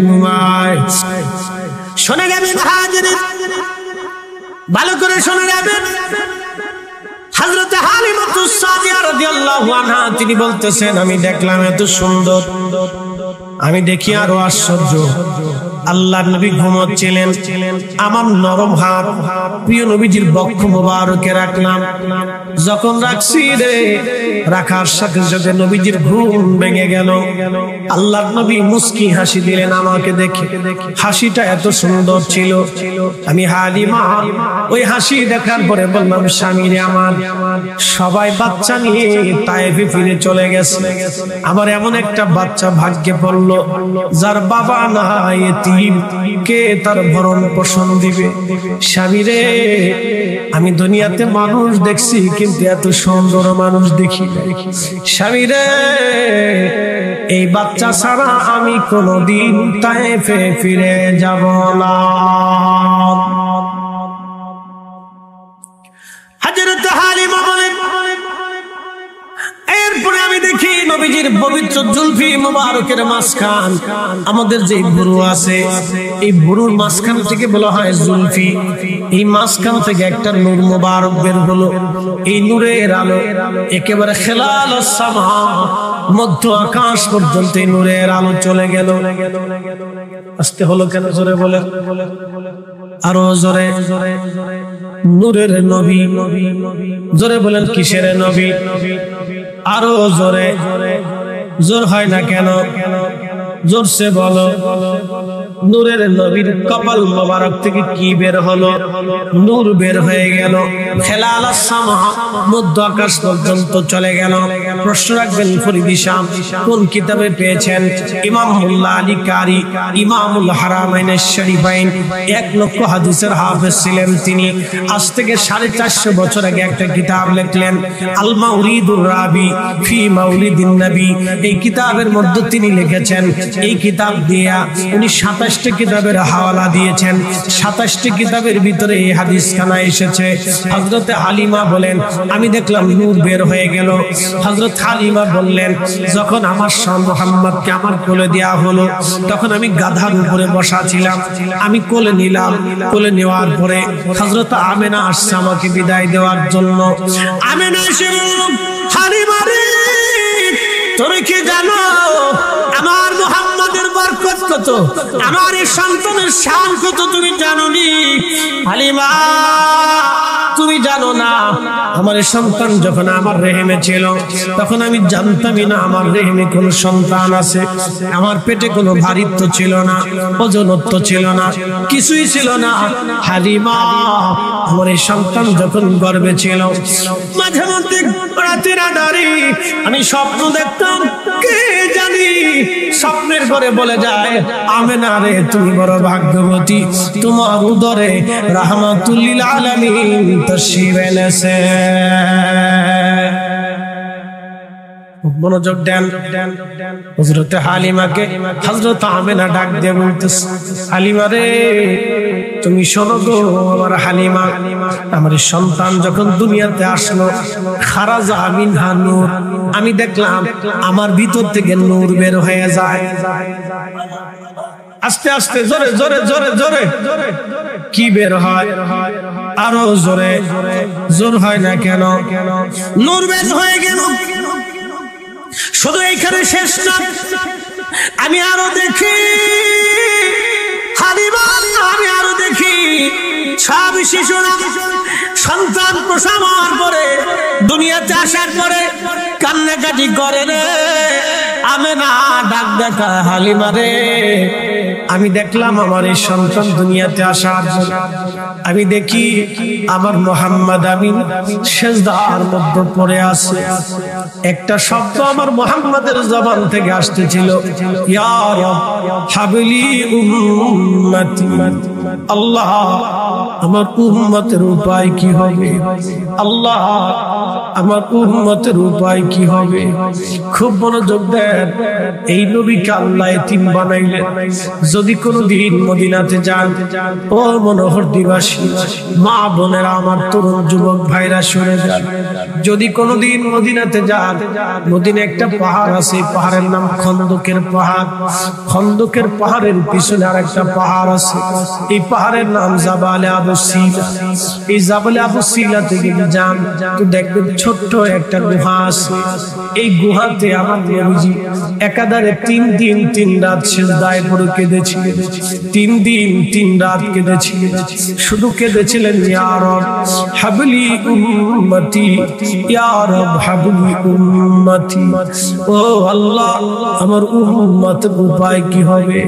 ঘুমায়। শুনে যাবেন হাজিরিন, ভালো করে শুনে যাবেন। হযরত হালিমাতুস সাদিয়া রাদিয়াল্লাহু আনহা তিনি বলতেছেন, আমি দেখলাম এত সুন্দর, আমি দেখি আরো আশ্চর্য। আল্লাহর নবী ঘুমাচ্ছিলেন, আমার নরম হাত প্রিয় নবীজির বক্ষ মোবারকে রাখলাম। যখন রাখছি রে, রাখার সাথে সাথে নবীজির ঘুম ভেঙে গেল। আল্লাহর নবী মুস্কি হাসি দিলেন আমাকে দেখে। হাসিটা এত সুন্দর ছিল। আমি হালিমা ওই হাসি দেখার পরে বললাম, স্বামী রে আমার, সবাই বাচ্চা নিয়ে তায়েফে ফিরে চলে গেছে, আমার এমন একটা বাচ্চা ভাগ্যে পড়লো যার বাবা নাই, এতিম, কে তার ভরণ পোষণ দিবে? স্বামী রে, আমি দুনিয়াতে মানুষ দেখছি কিন্তু এত সুন্দর মানুষ দেখি নাই। স্বামী রে, এই বাচ্চা ছাড়া আমি কোনোদিন তায়েফে ফিরে যাব না। হযরত হালিমা বলেন, এরপরে আমি দেখি নবী নবীজির পবিত্র জুলফি মুবারকের মাঝখান আমাদের যে ভুরু আছে, এই ভুরুর মাঝখান থেকে বলা হয় জুলফি। এই মাঝখান থেকে একটা নূর মুবারক বের হলো। এই নূরের আলো একেবারে খেলাল সামা, মধ্য আকাশ পর্যন্ত এই নূরের আলো চলে গেল। আসতে হলো কেন? জোরে বলে, আরো জোরে। নূরের নবী। জোরে বলেন, কিসের নবী? আরো জোরে। জোর হয় না কেন? জোরসে বলো। নূরের নবীর কপাল মোবারক থেকে কি বের হলো? নূর বের হয়ে গেল, খেলাল সামা, মধ্য আকাশ পর্যন্ত চলে গেল। প্রশ্ন রাখবেন ফরিদি শাম কোন কিতাবে পেয়েছেন? ইমামুল্লাহ আলী কারি, ইমামুল হারামাইন শরীফাইন, 1 লক্ষ হাদিসের হাফেজ ছিলেন তিনি। আজ থেকে 450 বছর আগে একটা কিতাব লিখলেন, আল মাউরিদুর রাবি ফি মাউলিদিন নবী। এই কিতাবের মধ্যে তিনি লিখেছেন, এই কিতাব দিয়া উনি 27টি কিতাবের হাওয়ালা দিয়েছেন। 27টি কিতাবের ভিতরে এই হাদিস খানা এসেছে। হযরতে হালিমা বলেন, আমি দেখলাম নূর বের হয়ে গেল। হযরত হালিমা বললেন, যখন আমার শাহ মুহাম্মদকে আমার কোলে দেয়া হলো, তখন আমি গাধার উপরে বসা ছিলাম। আমি কোলে নিলাম। কোলে নেওয়ার পরে হযরত আমেনা আসছে আমাকে বিদায় দেওয়ার জন্য। আমেনা এসে হালিমা রে, তুমি কি জানো আমার মুহাম্মাদের বরকত কত, আমার এই সন্তানের শান কত তুমি জানো নি? হালিমা, তুমি জানো না, আমার এই সন্তান যখন আমার রেহেমে ছিল, তখন আমি জানতামই না আমার রেহেমে কোন সন্তান আছে। আমার পেটে কোনো ভারিত্ব ছিল না, ওজনত্ব ছিল না, কিছুই ছিল না। হালিমা, আমার এই সন্তান যখন গর্ভে ছিল, মাঝে মধ্যে রাতের আধারে আমি স্বপ্ন দেখতাম, কে জানি স্বপ্নের ঘরে বলে যায়, আমেনা রে তুমি বড় ভাগ্যবতী, তোমার উদরে রাহমাতুল লিল আলামিন তাশরীফ এনেছে। মনোযোগ দেন। হযরতে হালিমাকে হযরত আমেনা ডাক দিয়ে বলতেছে, হালিমা রে তুমি শোনো গো আমার হালিমা, আমার সন্তান যখন দুনিয়াতে আসলো, খারাজা মিনহা নূর, আমি দেখলাম আমার ভিতর থেকে নূর বের হয়ে যায়। আস্তে আস্তে, জোরে জোরে জোরে জোরে। কি বের হয়? আরো জোরে। জোর হয় না কেন? নূর বের হয়ে গেল। শুধু এইখানে শেষ না, আমি আরো দেখি হালিমা, আমি আরো দেখি সব শিশুরা সন্তান প্রসব হওয়ার পরে, দুনিয়াতে আসার পরে কান্নাকাটি করে রে। আমেনা ডাক দেখা, হালিমা রে আমি দেখলাম আমার এই সন্তান দুনিয়াতে আসার পর আমি দেখি আমার মুহাম্মদ আমিন সিজদার মধ্যে পড়ে আছে। একটা শব্দ আমার মুহাম্মাদের জবান থেকে আসতেছিল, ইয়া রাব হাবলি উম্মতি। আল্লাহ, আমার উম্মতের উপায় কি হবে? আল্লাহ, আমার উম্মতের উপায় কি হবে? খুব মনোযোগ দেন। এই নবীকে আল্লাহ এতিম বানাইলেন। যদি কোনদিন মদিনাতে যান, ও মনোহর দিবাসী মা বোনেরা, আমার তরুণ যুবক ভাইরা শুনে যান, যদি কোনদিন মদিনাতে যান, মদিনা একটা পাহাড় আছে, পাহাড়ের নাম খন্দকের পাহাড়। খন্দকের পাহাড়ের পিছনে আর একটা পাহাড় আছে, এই পাহাড়ের নাম জাবালে আবু সিলা। এই জাবালে আবু সিলা থেকে যান তো দেখবেন ছোট্ট একটা গুহা আছে। এই গুহাতে আমার নবীজি একাধারে 3 দিন 3 রাত সিজদায় পড়ে কেঁদেছিলেন। 3 দিন 3 রাত কেঁদেছিলেন। শুধু কেঁদেছিলেন, ইয়া রব হাবলি উম্মতি, ইয়া রব হাবলি উম্মতি। ও আল্লাহ, আমার উম্মতের উপায় কি হবে?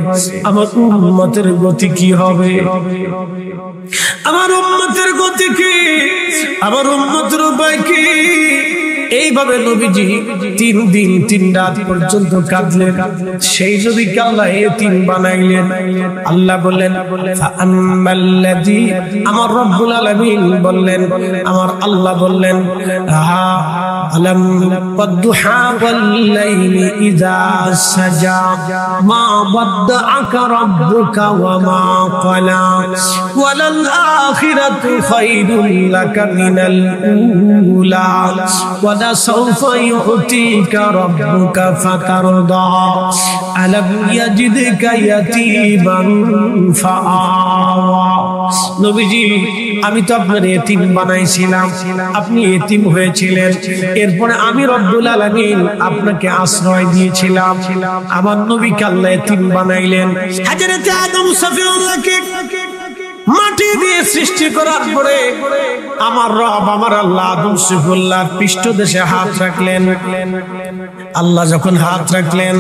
আমার উম্মতের গতি কি হবে? আমার উম্মতের গতি কি? আমার উম্মতের উপায় কি? এইভাবে নবীজি 3 দিন 3 রাত পর্যন্ত কাঁদলেন। সেই নবীকে আল্লাহ এতিম বানাইলেন। আল্লাহ বললেন, ফাআম্মাল্লাযী, আমার রব্বুল আলামিন বললেন, আমার আল্লাহ বললেন, আলাম ওয়াদুহা ওয়াল্লাইলি ইযা সাজা মা ওয়াদ্দাআকা রাব্বুকা ওয়া মা ক্বালা ওয়ালাল আখিরাতু খায়রুল লাকা মিনাল উলা ওয়ালা সাউফা ইউতিকা রাব্বুকা ফাতারদা আলাম ইয়াজিদকা ইয়াতীমান ফাআওয়া। নবীজি আমি তো আপনার এতিম বানাইছিলাম, আপনি এতিম হয়েছিলেন, এরপরে আমি রব্বুল আলামিন আপনাকে আশ্রয় দিয়েছিলাম, আমার নবীকে আল্লাহ এতিম বানাইলেন। হযরত আদম সফিউল্লাহকে মাটি দিয়ে সৃষ্টি করার পরে আমার রব আমার আল্লাহ আদম সফিউল্লাহর পৃষ্ঠদেশে হাত রাখলেন। আল্লাহ যখন হাত রাখলেন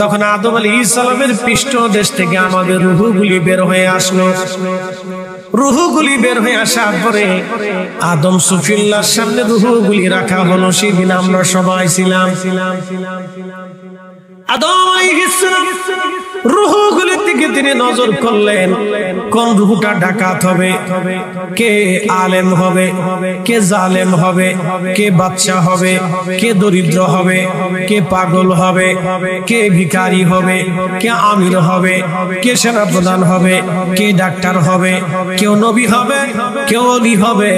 তখন আদম আলাইহিস সালামের পৃষ্ঠদেশ থেকে আমাদের রূহগুলি বের হয়ে আসলো। রূহগুলি বের হয়ে আসার পরে আদম সফিউল্লাহর সামনে রূহগুলি রাখা হলো। সেদিন আমরা সবাই ছিলাম। আদম আলাইহিস সালাম রূহগুলির দিকে তিনি নজর করলেন, কোন রূহটা ডাকাত হবে, কে আলেম হবে, কে জালেম হবে, কে বাদশা হবে, কে দরিদ্র হবে, কে পাগল হবে, কে ভিখারি হবে, কে আমির হবে, কে সেনাপ্রধান হবে, কে ডাক্তার হবে, কেউ নবী হবে, কেউ ওলি হবে।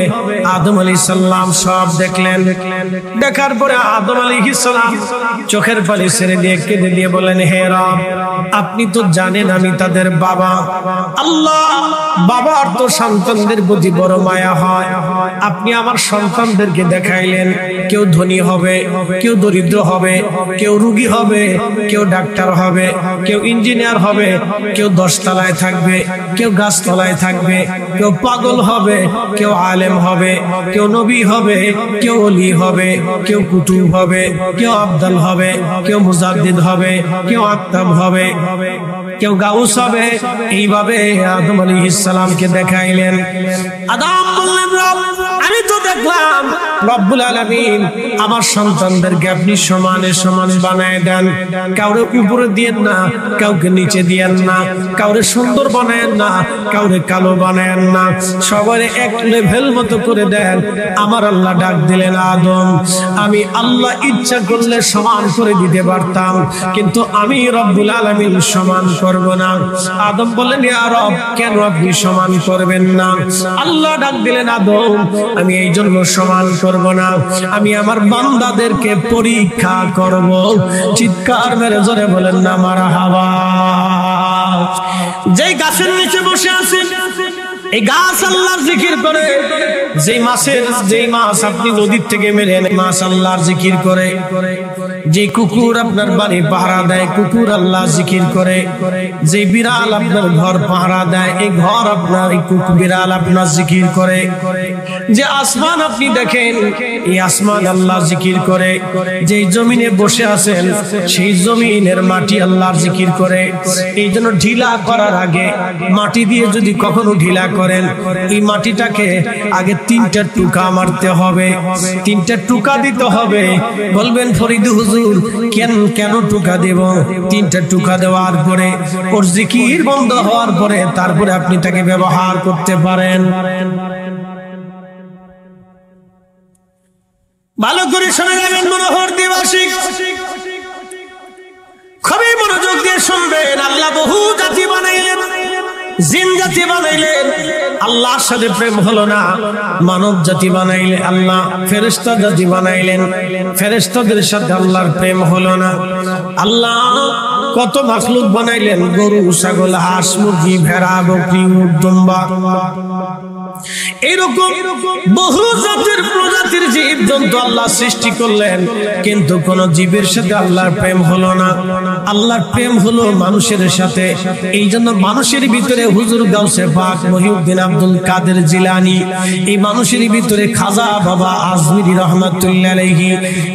আদম আলাইহিস সালাম সব দেখলেন। দেখার পরে আদম আলাইহিস সালাম চোখের পানি ছেড়ে দিয়ে কেঁদে দিয়ে বলেন, হে রব, আপনি তো জানেন আমি তাদের বাবা। আল্লাহ, বাবার তো সন্তানদের প্রতি বড় মায়া হয়। আপনি আমার সন্তানদেরকে দেখাইলেন, কেউ ধনী হবে, কেউ দরিদ্র হবে, কেউ রোগী হবে, কেউ ডাক্তার হবে, কেউ ইঞ্জিনিয়ার হবে, কেউ 10 তলায় থাকবে, কেউ গাছতলায় থাকবে, কেউ পাগল হবে, কেউ আলেম হবে, কেউ নবী হবে, কেউ ওলি হবে, কেউ কুতুব হবে, কেউ আবদাল হবে, কেউ মুজাদ্দিদ হবে, কেউ আক্তাব হবে, কেউ গাউস হবে। এইভাবে আদম আলাইহিস সালামকে দেখাইলেন। আদম বললেন, রব, আমি তো দেখলাম রব্বুল আলামিন আমার সন্তানদেরকে আপনি সমানে সমান বানায় দেন। কাউরে উপরে দিয়েন না, কাউকে নিচে দিয়েন না, কাউরে সুন্দর বানায়েন না, কাউরে কালো বানায়েন না, সবারে এক লেভেল মতো করে দেন। আমার আল্লাহ ডাক দিলেন, আদম, আমি আল্লাহ ইচ্ছা করলে সমান করে দিতে পারতাম, কিন্তু আমি রব্বুল আলামিন সমান করব না। আদম বললেন, ইয়া রব, কেন আপনি সমান করবেন না? আল্লাহ ডাক দিলেন, আদম, আমি এই জন্য সমান করব না, আমি আমার বান্দাদেরকে পরীক্ষা করব। চিৎকার মেরে জোরে বলেন না মারহাবা। যেই গাছের নিচে বসে আছেন, এই গাছ আল্লাহর জিকির করে। যেই মাছ আপনি নদীর থেকে মেরে এনে মাছ আল্লাহর জিকির করে। যে কুকুর আপনার বাড়ি পাহারা দেয়, কুকুর আল্লাহ জিকির করে। যে বিড়াল আপনার ঘর পাহারা দেয়, এই ঘর আপনার এই কুকুর বিড়াল আপনার জিকির করে। যে আসমান আপনি দেখেন, এই আসমান আল্লাহ জিকির করে। যেই জমিনে বসে আছেন, সেই জমিনের মাটি আল্লাহর জিকির করে। এই জন্য ঢিলা করার আগে মাটি দিয়ে যদি কখনো ঢিলা করেন, এই মাটিটাকে আগে 3টা টুকা মারতে হবে, 3টা টুকা দিতে হবে। বলবেন, ফরিদ হুজুর, কেন টুকা দেব? 3টা টুকা দেওয়ার পরে ওর জিকির বন্ধ হওয়ার পরে তারপরে আপনি তাকে ব্যবহার করতে পারেন। ভালো করে শুনে যাবেন মনোহর দিবাসী, খুবই মনোযোগ দিয়ে শুনবেন। আল্লাহ বহু জাতি বানাইলেন, জিন জাতি বানাইলেন, আল্লাহর সাথে প্রেম হলো না। মানব জাতি বানাইলেন আল্লাহ, ফেরেশতা জাতি বানাইলেন, ফেরেশতাদের সাথে আল্লাহর প্রেম হলো না। আল্লাহ কত মাখলুক বানাইলেন, গরু, ছাগল, হাঁস, মুরগি, ভেড়া, বকরি, উট, দুম্বা, এরকম বহু জাতির প্রজাতির জীব জন্তু আল্লাহ সৃষ্টি করলেন, কিন্তু কোন জীবের সাথে আল্লাহর প্রেম হলো না। আল্লাহর প্রেম হলো মানুষের সাথে। এই জন্য মানুষের ভিতরে হুজুর গাউসে পাক মহিউদ্দিন আব্দুল কাদের জিলানী, এই মানুষের ভিতরে খাজা বাবা আজমিরি রহমাতুল্লাহ আলাইহি,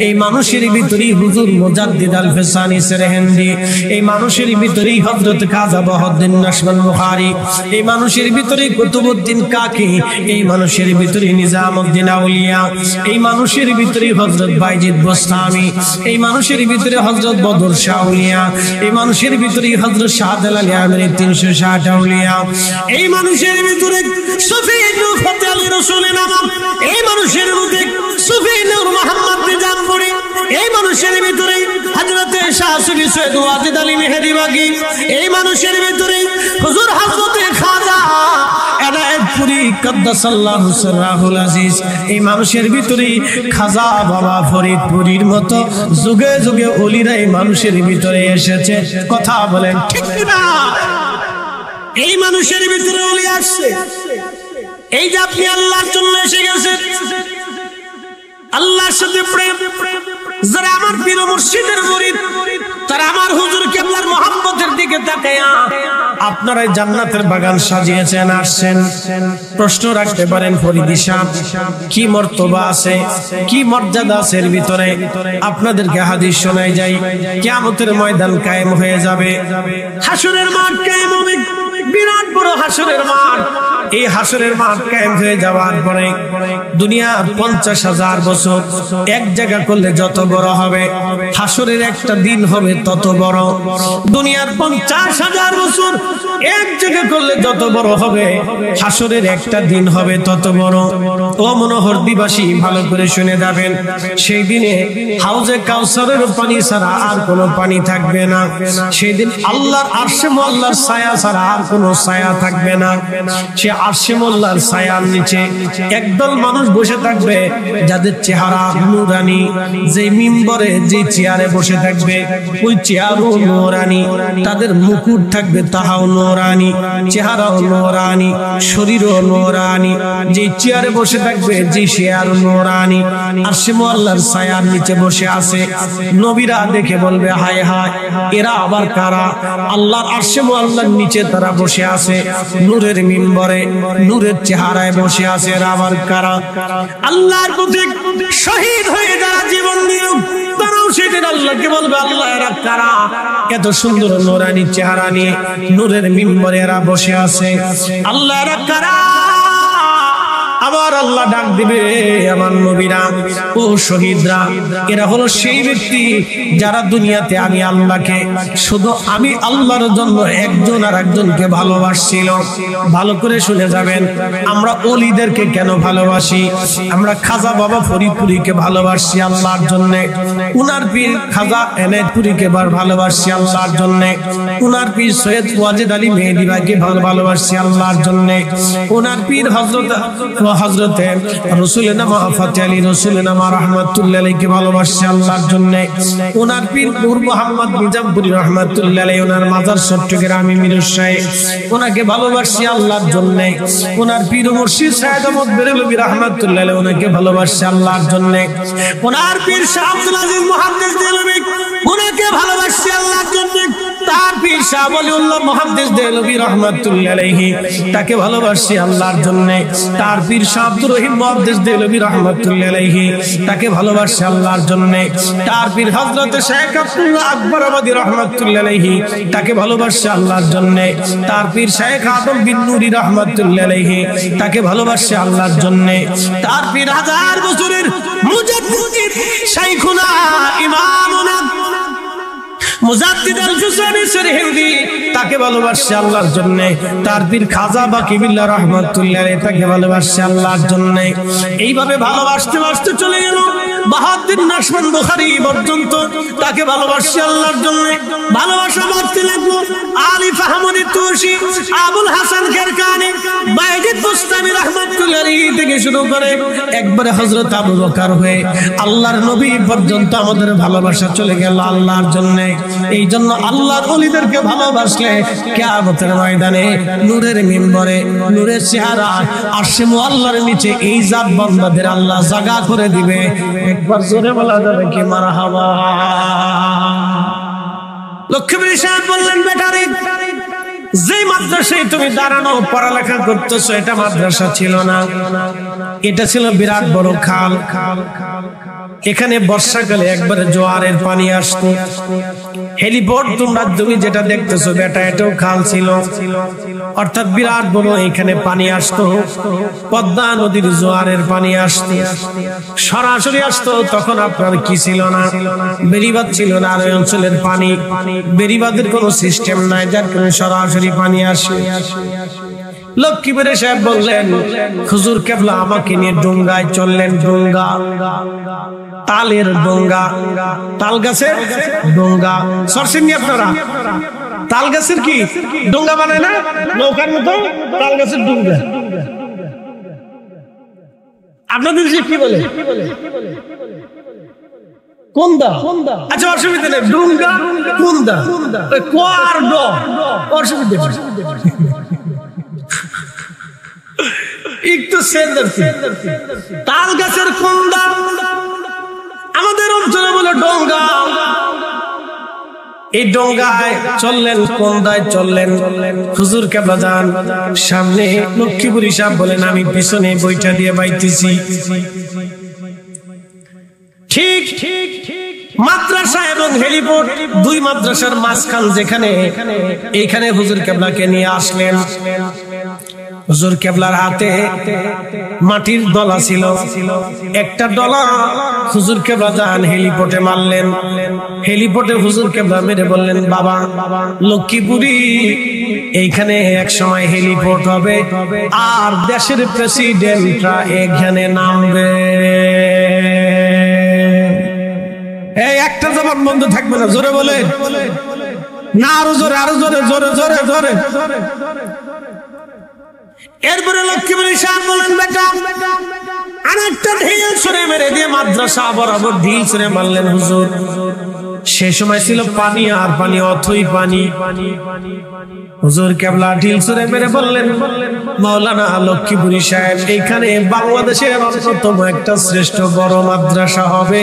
এই মানুষের ভিতরে হুজুর মুজাদ্দিদ আল ফিসানি সেরহিন্দি, এই মানুষের ভিতরে হযরত খাজা বাহাউদ্দিন নাশবন্দি বুখারী, এই মানুষের ভিতরে কুতুবউদ্দিন কাকি, এই মানুষের ভিতরে নিজামউদ্দিন আউলিয়া, এই মানুষের ভিতরে হযরত বাইজিদ বোস্তামি, এই মানুষের ভিতরে হযরত বদর শাহ আউলিয়া, এই মানুষের ভিতরে হযরত শাহজালাল আলী আমির 360 আউলিয়া, এই মানুষের ভিতরে সুফি নূর ফতে আলী রাসূলের নাম, এই মানুষের মধ্যে সুফি নূর মোহাম্মদ নিজামপুরী, এই মানুষের ভিতরে হযরত শাহ সুফি সৈয়দ ওয়াজিদ আলী মেহেদি বাগী, এই মানুষের ভিতরে হুজুর হযরত খাজা এনায়েত ফরিদপুরি কদ্দাসাল্লাহু সিররাহুল আজিজ, এই মানুষের ভিতরে খাজা বাবা ফরিদপুরির মতো যুগে যুগে ওলিরা এই মানুষের ভিতরে এসেছে। কথা বলেন ঠিক না? এই মানুষের ভিতরে ওলি আসছে। এই যে আপনি আল্লাহর জন্য এসে গেছেন, আল্লাহর সাথে প্রেম, যারা আমার পীর মুর্শিদের মুরিদ, তারা আমার হুজুর কিবলার মহব্বতের দিকে তাকায়া আপনারা জান্নাতের বাগান সাজিয়েছেন, আসছেন। প্রশ্ন রাখতে পারেন ফরিদি সাহেব কি মর্তবা আছে, কি মর্যাদা আছে এর ভিতরে? আপনাদেরকে হাদিস শোনাই যাই, কিয়ামতের ময়দান কায়েম হয়ে যাবে, হাসরের মাঠ কায়েম হবে, বিরাট বড় হাসরের মাঠ। এই হাসরের মাঠ কায়েম হয়ে যাওয়ার পরে দুনিয়ার 50,000 বছর এক জায়গা করলে যত বড় হবে, হাসরের একটা দিন হবে তত বড়। দুনিয়ার 50,000 বছর এক জায়গা করলে যত বড় হবে, হাসরের একটা দিন হবে তত বড়। ও মনোহরদিবাসী ভালো করে শুনে যাবেন, সেই দিনে হাউজে কাউসারের পানি ছাড়া আর কোনো পানি থাকবে না। সেই দিন আল্লাহর আরশে মোল্লার ছায়া ছাড়া আর কোনো ছায়া থাকবে না। সে আরশে মোল্লার ছায়ার নিচে একদল মানুষ বসে থাকবে, যাদের চেহারা নূরানি, যে মিম্বরে যে চেয়ারে বসে থাকবে ওই চেয়ারও নূরানি, তাদের মুকুট থাকবে তাহাও নূরানি, চেহারাও নূরানি, শরীরও নূরানি। যে চেয়ারে বসে থাকবে যে চেয়ার নূরানি, আরশে মোল্লার ছায়ার নিচে বসে আছে। নবীরা দেখে বলবে হায় হায়, এরা আবার কারা? আল্লাহর আরশে মোল্লার নিচে তারা বসে আছে, নূরের মিম্বরে নূরের চেহারায় বসে আছে, এরা আবার কারা? আল্লাহর প্রতি শহীদ হয়ে যারা জীবন দিল, তারাও সেদিন আল্লাহকে বলবে আল্লাহ এরা কারা? এত সুন্দর নূরানি চেহারা নিয়ে নূরের মিম্বরে এরা বসে আছে, আল্লাহ এরা কারা? আবার আল্লাহ ডাক দিবে আমার নবীরা, ও শহীদরা, এরা হলো সেই ব্যক্তি যারা দুনিয়াতে আমি আল্লাহকে, শুধু আমি আল্লাহর জন্য একজন আর একজনকে ভালোবাসছিল। ভালো করে শুনে যাবেন, আমরা ওলিদেরকে কেন ভালোবাসি? আমরা খাজা বাবা ফরিদপুরিকে ভালোবাসি আল্লাহর জন্য, উনার পীর খাজা এনায়েতপুরীকে ভালোবাসি আল্লাহর জন্য, উনার পীর সৈয়দ ওয়াজেদ আলী মেহেদি ভাইকে ভালোবাসি আল্লাহর জন্য, উনার পীর হযরতে রাসূলুল্লাহ ফাতে আলী রাসূলুল্লাহ রাহমাতুল্লাহ আলাইহিকে ভালোবাসি আল্লাহর জন্য, ওনার পীর নূর মুহাম্মদ নিজামপুরী রাহমাতুল্লাহ আলাইহি, ওনার মাজার চট্টগ্রামে মিরুর সাহেব, ওনাকে ভালোবাসি আল্লাহর জন্য, ওনার পীর মুর্শিদ সাইয়েদ আহমদ বেরেলভী রাহমাতুল্লাহ আলাইহি, ওনাকে ভালোবাসি আল্লাহর জন্য, ওনার পীর শাহ আব্দুল আজিজ মুহাদ্দিস দেলভী, ওনাকে ভালোবাসি আল্লাহর জন্য, তার পীর শাহ ওলিউল্লাহ মুহাদ্দিস দেলভী রাহমাতুল্লাহ আলাইহি, তাকে ভালোবাসি আল্লাহর জন্য, তার পীর শাহ আব্দুর রহিম মুহাদ্দিস দেলভী রাহমাতুল্লাহ আলাইহি, তাকে ভালোবাসি আল্লাহর জন্য, তার পীর হযরত শেখ আব্দুল্লাহ আকবর আবাদী রাহমাতুল্লাহ আলাইহি, তাকে ভালোবাসি আল্লাহর জন্য, তার পীর শেখ আদম বিন নুরি রাহমাতুল্লাহ আলাইহি, তাকে ভালোবাসি আল্লাহর জন্য, তার পীর হাজার বছরের মুজাদ্দিদ শাইখুনা ইমামুনা মুজাদ্দিদ আল-জুসানি সরহিউদি, তাকে ভালোবাসি আল্লাহর জন্য, তার পীর খাজা বাকিবিল্লাহ রাহমাতুল্লাহ আলাইহি, তাকে ভালোবাসি আল্লাহর জন্য। এইভাবে ভালোবাসতে বাসতে চলে গেল বাহাউদ্দিন নাশমান বুখারী পর্যন্ত, তাকে ভালোবাসি আল্লাহর জন্য। ভালোবাসা বাড়তে লাগলো আলিফ আহমদ তুশি, আবুল হাসান কেরকানি, বাইজিদ বুস্তামি রাহমাতুল্লাহ আলাইহি থেকে শুরু করে একবারে হযরত আবু বকর হয়ে আল্লাহর নবী পর্যন্ত আমাদের ভালোবাসা চলে গেল আল্লাহর জন্য। এই জন্য আল্লাহর ওলিদেরকে ভালোবাসলে কিয়ামতের ময়দানে নূরের মিম্বরে নূরের চেহারা আরশে মুআল্লার নিচে এই জাত বান্দাদের আল্লাহ জায়গা করে দিবে। একবার জোরে বলা যাবে কি মারহাবা। লক্ষ্মী সাহেব বললেন, বেটারে, যে মাদ্রাসায় তুমি দাঁড়ানো পড়ালেখা করতেছো এটা মাদ্রাসা ছিল না, এটা ছিল বিরাট বড় খাল। এখানে বর্ষাকালে একবারে জোয়ারের পানি আসতো। হেলিপোর্ট তোমরা তুমি যেটা দেখতেছো বেটা, এটাও খাল ছিল, অর্থাৎ বিরাট বড় এখানে পানি আসতো। পদ্মা নদীর জোয়ারের পানি আসতো, সরাসরি আসতো। তখন আপনার কি ছিল না? বেড়িবাঁধ ছিল না। আর ওই অঞ্চলের পানি বেড়িবাঁধের কোনো সিস্টেম নাই, যার কারণে সরাসরি পানি আসে। লক্ষ্মীপুর সাহেব বললেন, হুজুর কেবলা আমাকে নিয়ে ডোঙ্গায় চললেন। ডোঙ্গা, তালের ডোঙ্গা, তাল গাছের ডোঙ্গা। সরসেননি আপনারা? তাল গাছের কি ডোঙ্গা বানায় না, নৌকার মতো তাল গাছের ডোঙ্গা। আপনাদের দেশে কি বলে? কোন্দা। আচ্ছা অসুবিধা নেই, ডুঙ্গা কোন্দা, কোয়ার ড অসুবিধা নেই, একটু তাল গাছের কোন্দা, আমাদের অঞ্চলে বলে ডোঙ্গা। এই ডোঙ্গায় চললেন, কোন্দায় চললেন, হুজুর কেবলা যান সামনে, লক্ষ্মীপুরী সাহেব বলেন আমি পিছনে বইটা দিয়ে বাইতেছি। ঠিক মাদ্রাসা এবং হেলিপোর্ট, দুই মাদ্রাসার মাঝখান যেখানে, এইখানে হুজুর কেবলাকে নিয়ে আসলেন। হুজুর কেবলার হাতে মাটির ডলা ছিল, একটা ডলা হুজুর কেবলা যান হেলিপোর্টে মারলেন। হেলিপোর্টে হুজুর কেবলা মেরে বললেন বাবা লক্ষ্মীপুরী এইখানে এক সময় হেলিপোর্ট হবে আর দেশের প্রেসিডেন্টরা এখানে নামবে। এই একটা জবান বন্ধ থাকবে না, জোরে বলে না, আরো জোরে, আরো জোরে, জোরে জোরে জোরে। এরপরে লক্ষ্মীপুরী সাহেব বলেন বেটা আরেকটা ঢিল ছুঁড়ে মেরে দিয়ে মাদ্রাসা বরাবর ঢিল ছুঁড়ে মারলেন হুজুর। সে সময় ছিল পানি আর পানি, অথই পানি। হুজুর কেবলা ঢিল ছুঁড়ে মেরে বললেন মাওলানা লক্ষ্মীপুরী সাহেব এইখানে বাংলাদেশের অন্যতম একটা শ্রেষ্ঠ বড় মাদ্রাসা হবে,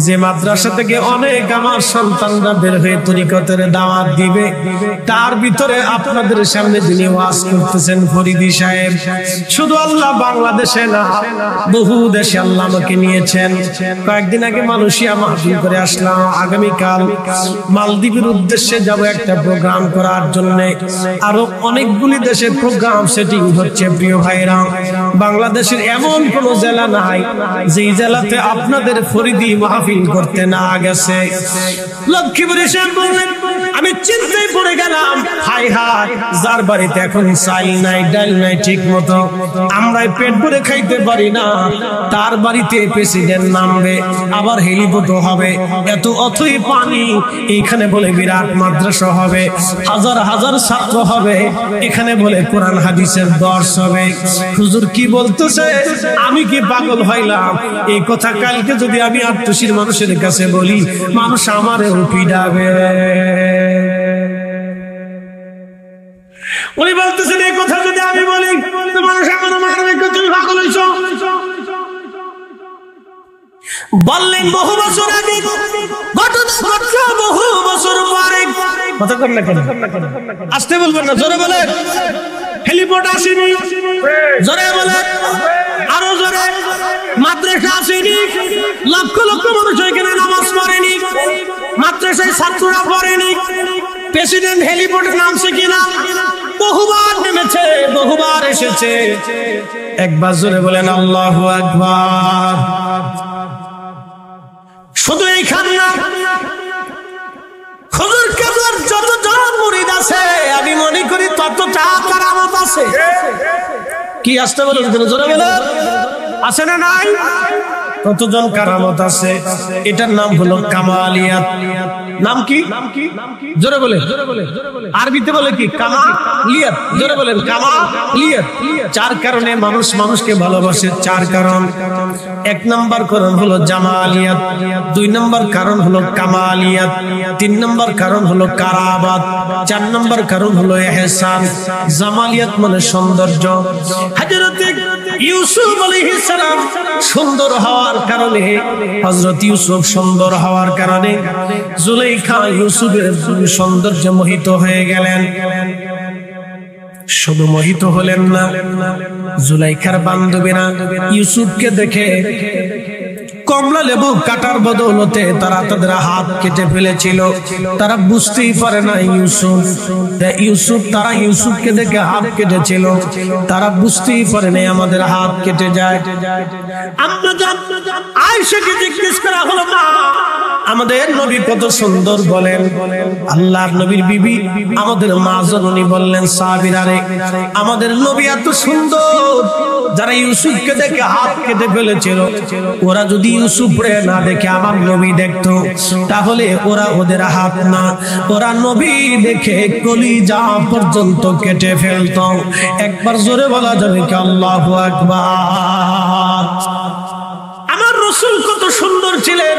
যে মাদ্রাসা থেকে অনেক আমার সন্তানরা বের হয়ে তরিকতের দাওয়াত দিবে, তার ভিতরে আপনাদের সামনে যিনি ওয়াজ করতেছেন ফরিদি সাহেব, শুধু আল্লাহ বাংলাদেশে না বহু দেশে আল্লাহ আমাকে নিয়েছেন। কয়েকদিন আগে মালয়েশিয়া মাহফিল করে আসলাম, আগামীকাল মালদ্বীপের উদ্দেশ্যে যাব একটা প্রোগ্রাম করার জন্য। আরো অনেকগুলি দেশে প্রোগ্রাম সেটিং হচ্ছে। প্রিয় ভাইরা, বাংলাদেশের এমন কোন জেলা নাই যে জেলাতে আপনাদের ফরিদি মাহফিল করতে না গেছে। লক্ষ্মীপুরী সাহেব বললেন আমি চিন্তায় পড়ে গেলাম, হাই হাই যার বাড়িতে এখন চাল নাই ডাল নাই ঠিক মতো, আমরাই পেট ভরে খাইতে পারি না, তার বাড়িতে প্রেসিডেন্ট নামবে, আবার হেলিপোর্ট হবে, এত অথই পানি, এইখানে বলে বিরাট মাদ্রাসা হবে, হাজার হাজার ছাত্র হবে, এখানে বলে কোরআন হাদিসের দর্শ হবে। হুজুর কি বলতেছে, আমি কি পাগল হইলাম? এই কথা কালকে যদি আমি আট্টুসির মানুষের কাছে বলি, মানুষ আমারে পিডাবে। উনি বলতেছেন এই কথা যদি আমি বলি মানুষ আমার মারবে, তুমি পাগল হইছো। বললেন বহু বছর আগে ঘটনা ঘটলো, বহু বছর পরে। কথা কম না কেন? আসতে বলবেন না, জোরে বলেন। হেলিপোর্ট আসেনি, জোরে বলেন, আরো জোরে। মাদ্রাসা আসেনি, লক্ষ লক্ষ মানুষ এখানে নামাজ পড়েনি, মাদ্রাসায় ছাত্ররা পড়েনি। প্রেসিডেন্ট হেলিপোর্টে নামছে কিনা? বহুবার নেমেছে, বহুবার এসেছে। একবার জোরে বলেন আল্লাহু আকবার। শুধু এইখান না, হুজুর কেবলার যতজন মুরিদ আছে আমি মনে করি ততটা কারামত আছে। কি আসতে বলেন, জোরে বলেন, আছে না নাই? কতজন কারামত আছে। এটার নাম হলো কামালিয়াত। নাম কি? জোরে বলে। আরবিতে বলে কি? কামালিয়াত। জোরে বলেন, কামালিয়াত। চার কারণে মানুষ মানুষকে ভালোবাসে। চার কারণ। এক নাম্বার কারণ হলো জামালিয়াত, দুই নাম্বার কারণ হলো কামালিয়াত, তিন নাম্বার কারণ হলো কারাবাত, চার নাম্বার কারণ হলো ইহসান। জামালিয়াত মানে সৌন্দর্য। হযরত ইউসুফ আলাইহিস সালাম সুন্দর হওয়ার কারণে, হযরত ইউসুফ সুন্দর হওয়ার কারণে জুলাইখা ইউসুফের সৌন্দর্যে মোহিত হয়ে গেলেন। শুধু মোহিত হলেন না, জুলাইখার বান্ধবীরা ইউসুফকে দেখে কমলা লেবু কাটার বদৌলতে তারা তাদের হাত কেটে ফেলেছিল। তারা বুঝতেই পারে না তারা ইউসুফকে দেখে হাত কেটেছিল। তারা বুঝতেই পারে না আমাদের হাত কেটে যায়। আয়েশাকে জিজ্ঞেস করা হলো, মা আমাদের নবী কত সুন্দর বলেন। আল্লাহর নবীর বিবি আমাদের মা জননী বললেন, সাহাবীরা রে, আমাদের নবী এত সুন্দর, যারা ইউসুফকে দেখে হাত কেটে ফেলেছিল, ওরা যদি ইউসুফ রে না দেখে আমার নবী দেখতো, তাহলে ওরা ওদের হাত না, ওরা নবী দেখে কলিজা পর্যন্ত কেটে ফেলতো। একবার জোরে বলা যাবে কি আল্লাহু আকবার। আমার রাসূল কত সুন্দর ছিলেন,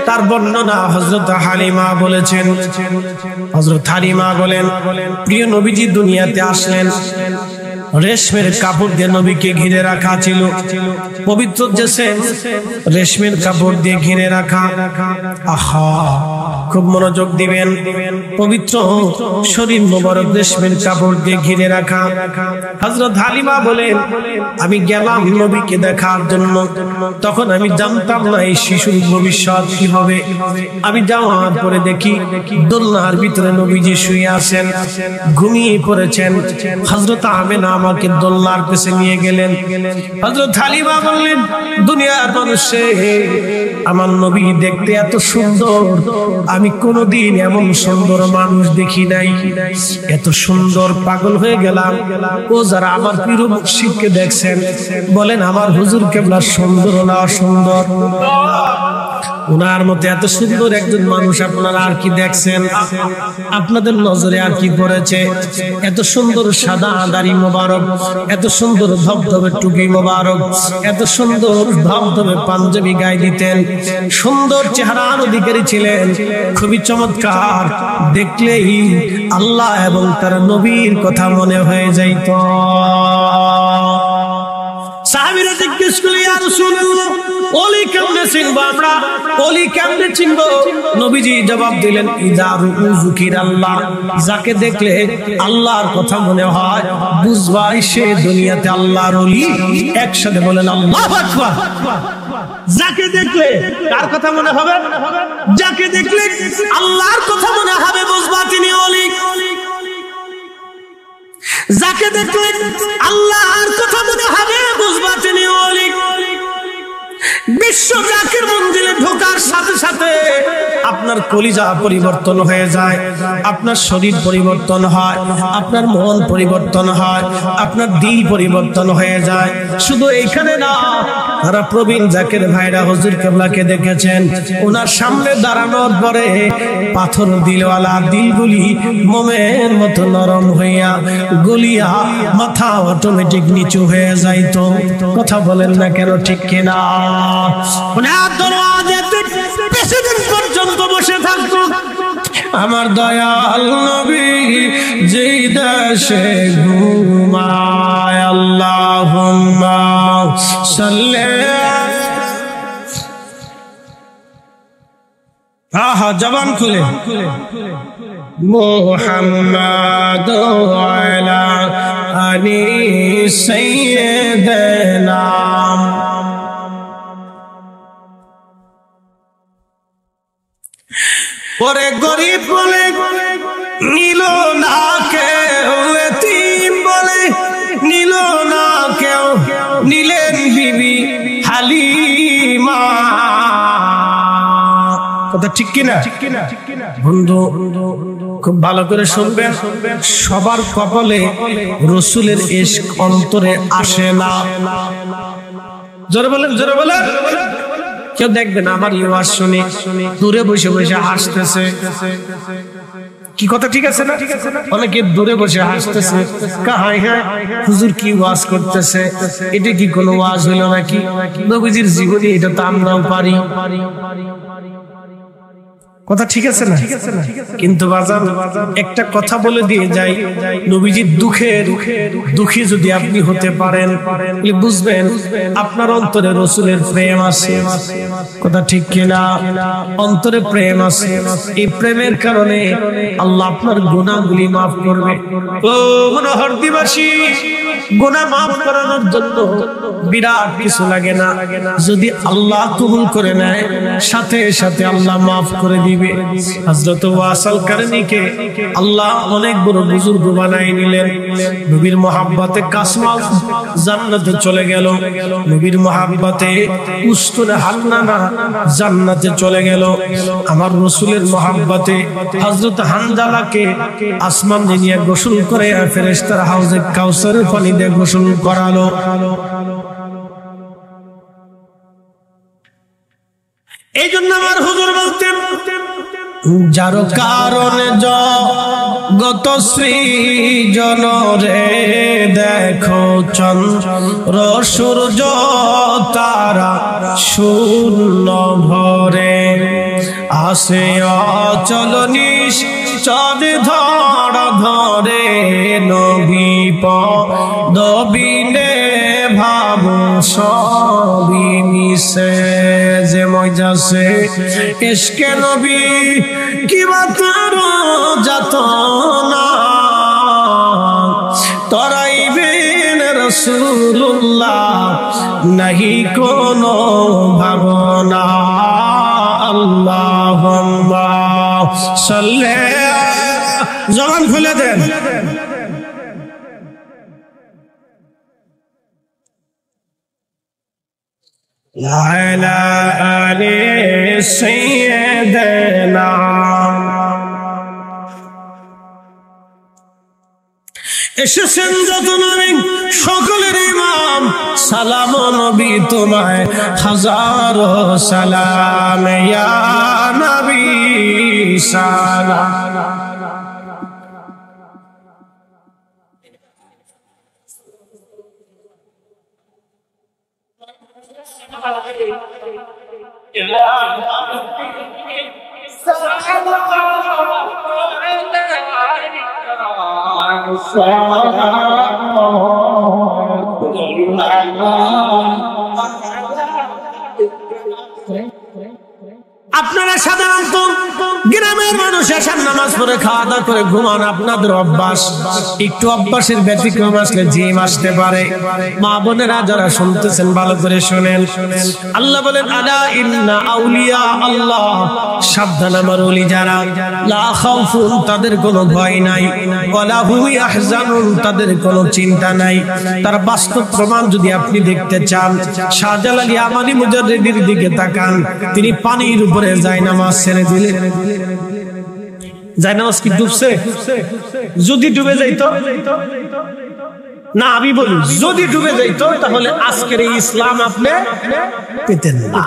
তার বর্ণনা হযরত হালিমা বলেছেন। হযরত হালিমা বলেন, প্রিয় নবীজি দুনিয়াতে আসলেন, রেশমের কাপড় দিয়ে নবীকে ঘিরে রাখা ছিল, পবিত্র দেশে রেশমের কাপড় দিয়ে ঘিরে রাখা। আহা, খুব মনোযোগ দিবেন, পবিত্র শরীর মোবারক রেশমের কাপড় দিয়ে ঘিরে রাখা। হযরত হালিমা বলেন, আমি গেলাম নবীকে দেখার জন্য, তখন আমি জানতাম না এই শিশুর ভবিষ্যৎ কি হবে। আমি যাওয়ার পরে দেখি দোলনার ভিতরে নবীজি শুয়ে আছেন, ঘুমিয়ে পড়েছেন। হযরত আমেনা আমাকে দোলনার কাছে নিয়ে গেলেন। হযরত হালিমা বললেন, দুনিয়ার মানুষে আমার নবী দেখতে এত সুন্দর, আমি কোনোদিন এমন সুন্দর মানুষ দেখি নাই, এত সুন্দর। পাগল হয়ে গেলাম। ও যারা আমার পীর মুর্শিদকে দেখছেন, বলেন আমার হুজুর কেবলা সুন্দর না সুন্দর? ওনার মতো এত সুন্দর একজন মানুষ আপনারা আর কি দেখছেন? আপনাদের নজরে আর কি পড়েছে? এত সুন্দর সাদা দাড়ি মোবারক, এত সুন্দর ধবধবে টুপি মোবারক, এত সুন্দর ধবধবে পাঞ্জাবি গায়ে দিতেন, সুন্দর চেহারার অধিকারী ছিলেন, খুবই চমৎকার। দেখলেই আল্লাহ এবং তার নবীর কথা মনে হয়ে যাইত। সাহাবীরা জিজ্ঞেস করলেন, ইয়া রাসূলুল্লাহ, ওলি কেমনে চিনবো আমরা? ওলি কেমনে চিনবো? নবীজি জবাব দিলেন, ইযা রুযুকির আল্লাহ, যাকে দেখলে আল্লাহর কথা মনে হয়, বুঝবাই সে দুনিয়াতে আল্লাহর ওলি। একসাথে বলেন আল্লাহু আকবার। যাকে দেখলে কার কথা মনে হবে? যাকে দেখলে আল্লাহর কথা মনে হবে, বুঝবা তিনি ওলি। যাকে দেখলে আল্লাহর কথা মনে হবে, বুঝবা তিনি ওলি। বিশ্ব জাকির মন্দিরে ঢোকার সাথে সাথে আপনার কলিজা পরিবর্তন হয়ে যায়, আপনার শরীর পরিবর্তন হয়, আপনার মন পরিবর্তন হয়, আপনার দিল পরিবর্তন হয়ে যায়। শুধু এইখানে না, তারা প্রবীণ জাকির ভাইরা হুজুর কেবলাকে দেখেছেন, ওনার সামনে দাঁড়ানোর পরে পাথর দিলওয়ালা দিলগুলি মোমের মতো নরম হইয়া গলিয়া মাথা অটোমেটিক নিচু হয়ে যাইতো। কথা বলেন না কেন, ঠিক কিনা? ওনার দরওয়াজাতে বেশিদিন পর্যন্ত বসে থাকতো। আমার দয়াল নবী যেই দেশে ঘুমায়, আল্লাহুম্মা সাল্লি। আহা, জবান খুলে মুহাম্মাদ আলা আলি সাইয়্যিদিনা। ওরে গরিব বলে নিল না কেউ, এতিম বলে নিল না কেউ, নিলেন বিবি হালিমা। কথা ঠিক কিনা? বন্ধু খুব ভালো করে শুনবেন, সবার কপালে রাসূলের ইশক অন্তরে আসে না। জোরে বলেন, জোরে বলেন। কেউ দেখবেন আমার ওয়াজ শুনে দূরে বসে বসে হাসতেছে, কি কথা ঠিক আছে না? অনেকে দূরে বসে হাসতেছে, হাই হাই হুজুর কি ওয়াজ করতেছে, এটা কি কোনো ওয়াজ হইল নাকি? নবীজির জীবনী এটা তো আমরাও পারি। কথা ঠিক আছে না? কিন্তু বাজার একটা কথা বলে দিয়ে যাই, নবীজির দুঃখে যদি আপনি হতে পারেন, বুঝবেন আপনার অন্তরে রাসূলের প্রেম আছে। কথা ঠিক কিনা? অন্তরে প্রেম আছে, এই প্রেমের কারণে আল্লাহ আপনার গুনাহগুলি মাফ করবে। ও মনোহরদিবাসী, গুনাহ মাফ করানোর জন্য বিরাট কিছু লাগে না, যদি আল্লাহ কবুল করে নেয় সাথে সাথে আল্লাহ মাফ করে দিবে। দিবে। হযরত ওয়াসাল কারনীকে আল্লাহ অনেক বড় বুজুর্গ বানায় নিলেন। নবীর মহব্বতে কাসমাও জান্নাতে চলে গেল, নবীর মহব্বতে উস্তুনে হান্নানা জান্নাতে চলে গেল। আমার রাসূলের মহব্বতে হযরত হানজালাকে আসমান নিয়ে গোসল করে ফেরেশতারা হাউজে কাউসারের পানি দিয়ে গোসল করালো। এই জন্য আমার হুজুর বলতেন, যার কারণে জগত সৃজন রে দেখো চন্দ্র সূর্য তারা শূন্য ভরে, আসে অচল নিশ্চল ধর ধরে, নবী পদবিনে ভাব সবই মিশে, যে মজাসে ইশকে নবী কিবা তার যাতনা, তরাইবেন রাসূলুল্লাহ নাহি কোনো ভাবনা। আল্লাহুম্মা সাল্লি, জবান খুলে দেন। وعلى آل سيدنا, এসেছেন যত নবী সকলের ইমাম, সালাম নবী তোমায় হাজারো সালাম, ইয়া নবী সালাম। আপনারা সাধারণত গ্রামের মানুষ আসার নামাজ পড়ে খাওয়া দাওয়া করে ঘুমান, আপনাদের অভ্যাস। একটু অভ্যাসের ব্যতিক্রম আসলে জিম আসতে পারে। মা বোনেরা যারা শুনতেছেন ভালো করে শুনেন। আল্লাহ বলেন, আলা ইন্না আউলিয়া আল্লাহ, সাবধান আমার ওলি যারা, লা খাউফুন তাদের কোনো ভয় নাই, ওয়ালা হুম ইয়াহজানুন তাদের কোনো চিন্তা নাই। তার বাস্তব প্রমাণ যদি আপনি দেখতে চান, শাহজালাল ইয়ামানি মুজাদ্দিদের দিকে তাকান। তিনি পানির উপরে জায়নামাজ ছেড়ে দিলেন। জায়নামাজ কি ডুবছে? যদি ডুবে যাইতো, না আমি বলি যদি ডুবে যাইতো, তাহলে আজকের এই ইসলাম আপনি পেতেন না।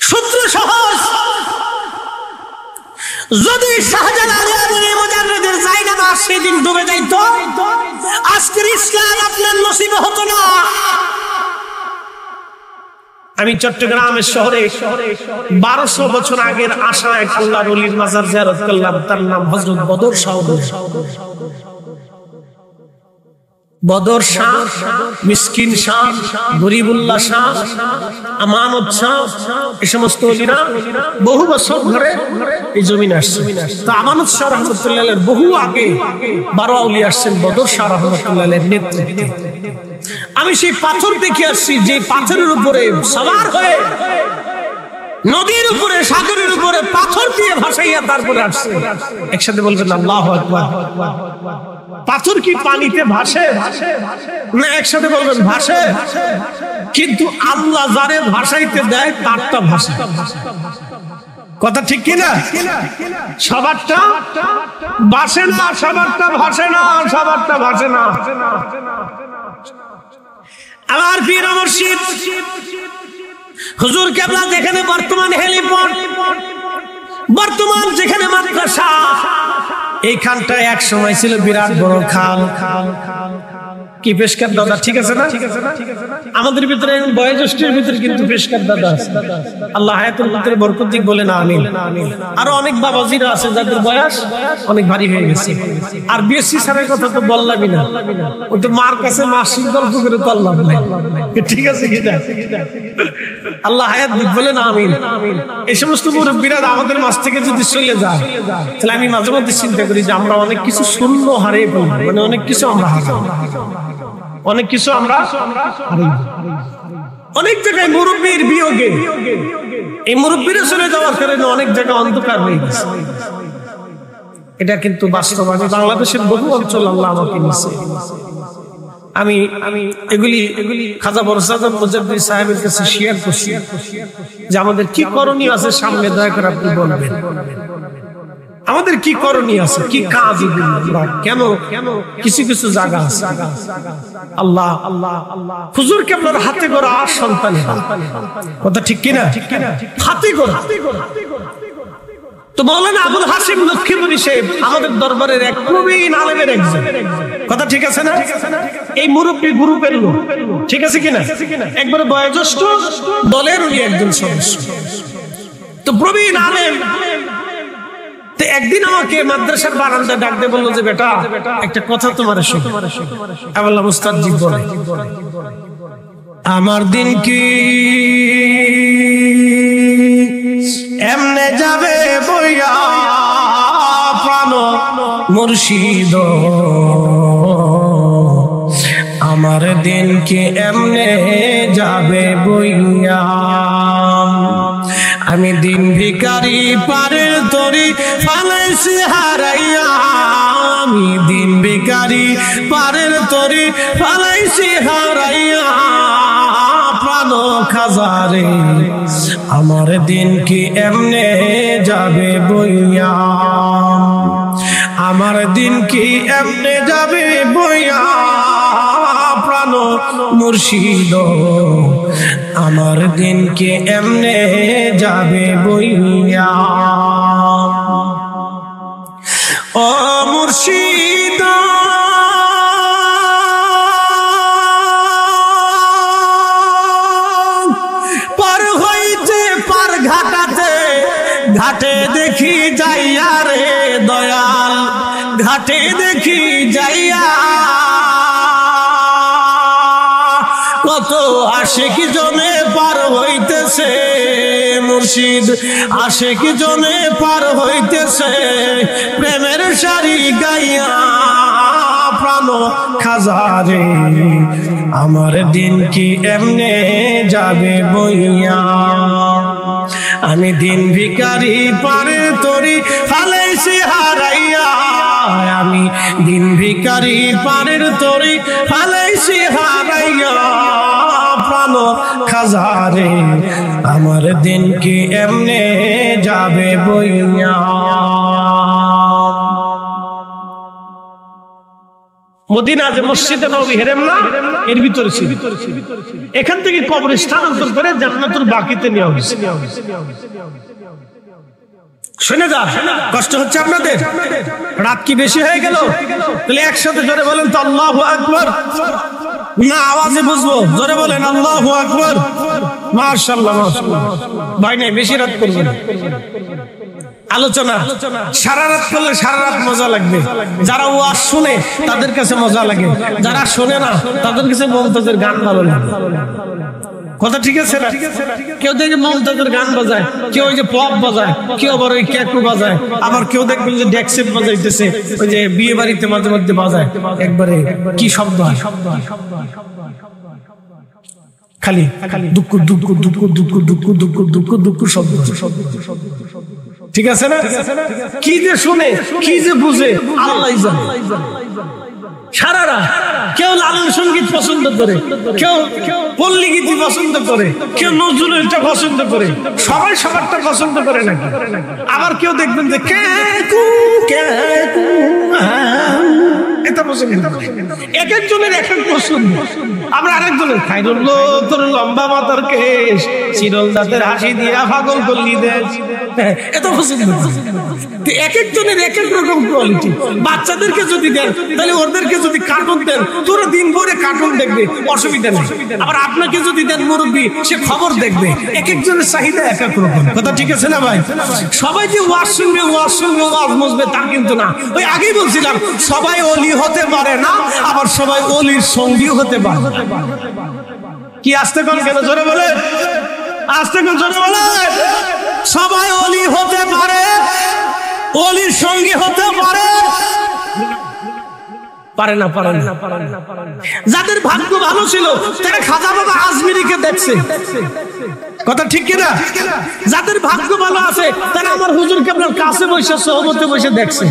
সূত্র সহজ, যদি শাহজালাল ইয়ামানি মুজাদ্দিদের জায়নামাজ সেদিন ডুবে যাইতো, আজকের ইসলাম আপনার নসিব হতো না। আমি চট্টগ্রামের শহরে 1200 বছর আগের আশা এক আল্লাহর ওলির মাজার জিয়ারত করলাম। তার নাম হযরত বদর শাহ। বদর শাহ, মিসকিন শাহ, গরিবুল্লাহ শাহ, আমানত শাহ, এই সমস্ত ওলিরা বহু বছর ধরে এই জমিনে আসছে। তো আমানত শাহ রাহমাতুল্লাহ আলাইহির বহু আগে 12 আউলি আসছেন বদর শাহ রাহমাতুল্লাহ আলাইহির নেতৃত্বে। আমি সেই পাথর দেখে আসছি, যে পাথরের উপরে সওয়ার হয়ে নদীর উপরে, সাগরের উপরে পাথর দিয়ে ভাসাইয়া তারপরে আসছে। একসাথে বলবেন আল্লাহু আকবার। পাথর কি পানিতে ভাসে? না, একসাথে বলবেন ভাসে। কিন্তু আল্লাহ যারে ভাসাইতে দেয় তারটা ভাসে। কথা ঠিক কিনা? সবারটা ভাসে না, সবারটা ভাসে না, সবারটা ভাসে না। আমার পীর মুর্শিদ হুজুর কেবলা যেখানে বর্তমান হেলিপড, বর্তমান যেখানে মাদ্রাসা, এইখানটা এক সময় ছিল বিরাট বড় খাল। কি পেশকার দাদা ঠিক আছে না? আমাদের ভিতরে বয়োজ্যেষ্ঠের ভিতরে কিন্তু পেশকার দাদা আছে। আল্লাহ হায়াতুল ভিতরে বরকত দিক বলে না আমিন। আরো অনেক বাবাজিরা আছে যাদের বয়স অনেক ভারী হয়ে গেছে। আর বিএসসি স্যারের কথা তো বললামই না, ওই তো মার কাছে মাসিক গল্প করে পারলাম না। ঠিক আছে কিনা? আল্লাহ হায়াত দিক বলে না আমিন। এই সমস্ত মুরব্বীরা আমাদের মাঝ থেকে যদি চলে যায়, তাহলে আমি মাঝে মধ্যে চিন্তা করি যে আমরা অনেক কিছু শূন্য হারিয়ে ফেলব, মানে অনেক কিছু আমরা হারাবো, অনেক কিছু আমরা অনেক জায়গায় মুরব্বীর বিয়োগে এই মুরব্বীরা চলে যাওয়ার কারণে অনেক জায়গা অন্ধকার হয়ে গেছে। এটা কিন্তু বাস্তব। আমি বাংলাদেশের বহু অঞ্চল আল্লাহ আমাকে নিছে। আমি এগুলি খাজা বরসাদাত মুজাদ্দিদ সাহেবের কাছে শেয়ার করছি যে আমাদের কি করণীয় আছে সামনে, দয়া করে আপনি বলবেন আমাদের কি করণীয় আছে, কি কাজ, কেন কিছু কিছু জায়গা আছে আল্লাহ হুজুরকে আপনার হাতে গড়া আর সন্তান, কথা ঠিক কিনা? হাতে গড়া। তো মাওলানা আবুল হাশিম লক্ষ্মীপুরী সাহেব আমাদের দরবারের এক প্রবীণ আলেমের একজন, কথা ঠিক আছে না? এই মুরব্বী গ্রুপের লোক, ঠিক আছে কিনা? একবারে বয়োজ্যেষ্ঠ দলের উনি একজন সদস্য, তো প্রবীণ আলেম। তো একদিন আমাকে মাদ্রাসার বারান্দা ডাক দিয়ে বললো যে বেটা একটা কথা তোমার শোনো। আমি বললাম উস্তাদ জি বলে। আমার দিন কি এমনে যাবে বইয়া প্রাণ মুর্শিদ, আমার দিন কি এমনে যাবে বইয়া। আমি দিন ভিখারি পারের তরি ফালাইছি হারাইয়া, আমি দিন ভিখারি পারের তরি ফালাইছি হারাইয়া প্রাণ খাজারে, আমার দিন কি এমনে যাবে বইয়া, আমার দিন কি এমনে যাবে বইয়া প্রাণ মুর্শিদ, আমার দিন কি এমনে যাবে বইয়া। ও মুর্শিদ পার হইতে পার ঘাটাতে, ঘাটে দেখি যাইয়া রে দয়াল, ঘাটে দেখি যাইয়া কত আশিক জনে পার হইতেছে মুর্শিদ, আশিক জনে পার হইতেছে প্রেমের সারি গাইয়া প্রাণ খাজারে, আমার দিন কি এমনে যাবে বইয়া। আমি দিন ভিখারি পারের তরি ফালাইছি হারাইয়া, আমি দিন ভিখারি পারের তরি ফালাইছি হারাইয়া প্রাণ খাজারে, আমার দিন কি এমনে যাবে বইয়া। মদিনা যে মসজিদে নববী হেরেম না, এর ভিতরে ছিল। এখান থেকে কবরে স্থানান্তর করে জান্নাতুল বাকিতে নেওয়া হয়েছে। শুনে যা, কষ্ট হচ্ছে আপনাদের? রাত কি বেশি হয়ে গেল? তাহলে একসাথে জোরে বলেন তো আল্লাহু আকবার। না আওয়াজে বুঝবো, জোরে বলেন আল্লাহু আকবার। মাশাআল্লাহ মাশাআল্লাহ। ভাই নাই বেশি রাত করবেন। আলোচনা সারা রাত করলে সারা রাত মজা লাগবে। যারা ওয়াজ শুনে তাদের কাছে মজা লাগে, যারা শোনে না তাদের কাছে মমতাজের গান ভালো লাগে, কথা ঠিক আছে না? কেউ দেখে মমতাজের গান বাজায়, কেউ ওই যে পপ বাজায়, কেউ আবার ওই ক্যাকু বাজায়, আবার কেউ দেখবেন যে ডেক্সেট বাজাইতেছে, ওই যে বিয়ে বাড়িতে মাঝে মধ্যে বাজায়, একবারে কি শব্দ হয়, খালি দুঃখ দুঃখ দুঃখ দুঃখ দুঃখ দুঃখ দুঃখ দুঃখ শব্দ, ঠিক আছে না? কি যে শুনে কি যে বুঝে আল্লাহই জানে। সারা রাত কেউ লালন সঙ্গীত পছন্দ করে, কেউ পল্লী গীতি পছন্দ করে, কেউ নজরুলটা পছন্দ করে, সবাই সবারটা পছন্দ করে না। আবার কেউ দেখবেন যে এটা পছন্দ, এক একজনের এক এক পছন্দ। আমরা আরেকজনের খাইরুল্লো তোর লম্বা মাথার কেশ, চিরল দাঁতের হাসি দিয়া পাগল করলি দেশ, এত পছন্দ। এক একজনের এক এক রকম কোয়ালিটি। বাচ্চাদেরকে যদি দেন তাহলে ওদেরকে যদি কার্টুন দেন, তোরা দিন ভরে কার্টুন দেখবে, অসুবিধা নেই। আবার আপনাকে যদি দেন মুরব্বী, সে খবর দেখবে। এক একজনের চাহিদা এক এক রকম, কথা ঠিক আছে না ভাই? সবাই যে ওয়াজ শুনবে ওয়াজ বুঝবে তা কিন্তু না। ওই আগেই বলছিলাম সবাই ওলি হতে পারে না, আবার সবাই ওলির সঙ্গীও হতে পারে। কি আসতে কোন কেন জোরে বলে, আসতে কোন জোরে বলে। সবাই ওলি হতে পারে, ওলির সঙ্গী হতে পারে, পারে না। যাদের ভাগ্য ভালো ছিল তারা খাজা বাবা আজমিরিকে দেখছে, কথা ঠিক কিনা? যাদের ভাগ্য ভালো আছে তারা আমার হুজুর কেবলার কাছে বসে সোহবতে বসে দেখছে,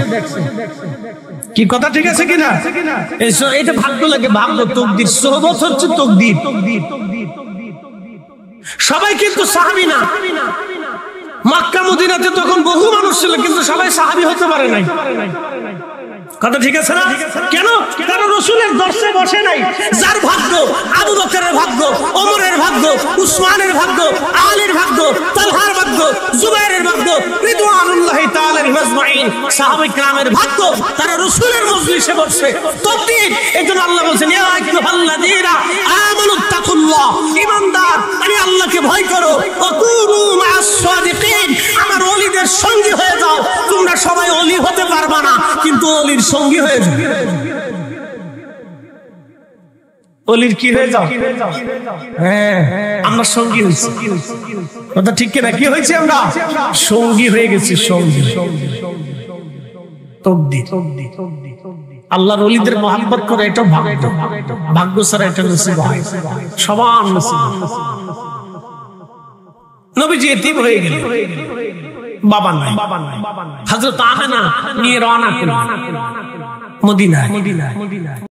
কি কথা ঠিক আছে কিনা? এটা ভাগ্য লাগে, ভাগ্য তকদির। সোহবত হচ্ছে তকদির। সবাই কিন্তু সাহাবী না। মক্কা মদিনাতে তখন বহু মানুষ ছিল, কিন্তু সবাই সাহাবী হতে পারে নাই, কথা ঠিক আছে না? কেন? কারণ রাসূলের দর্শে বসে নাই। যার ভাগ্য, আবু বকরের ভাগ্য, ওমরের ভাগ্য, উসমানের ভাগ্য, আলীর ভাগ্য, তালহার ভাগ্য, জুবাইরের ভাগ্য, রিদওয়ানুল্লাহি তাআলা আজমাইন, সাহাবায়ে কেরামের ভাগ্য, তারা রাসূলের মজলিসে বসে। তকদীর। এজন্য আল্লাহ বলেন, ইয়া আইয়ুহাল্লাযীনা আমানুত্তাকুল্লাহ, ঈমানদার তুমি আল্লাহকে ভয় করো, ওয়াকুনু মা'আস সাদিকিন, আমার ওলিদের সঙ্গী হয়ে যাও। তোমরা সবাই ওলি হতে পারবা না, কিন্তু ওলির সঙ্গী হয়ে যাও। ওলির কি হয়ে যাও? হ্যাঁ, আমরা সঙ্গী হয়েছি, কথা ঠিক কিনা? কি হয়েছে? আমরা সঙ্গী হয়ে গেছি, সঙ্গী। তকদীর। আল্লাহর ওলিদের মহব্বত করে, এটা ভাগ্য। ভাগ্য ছাড়া এটা নসিব হয়, সবার নসিব। নবীজি এতিম হয়ে গেলেন, বাবা নাই। হযরত আমেনা নিয়ে রওনা করলেন মদিনায়।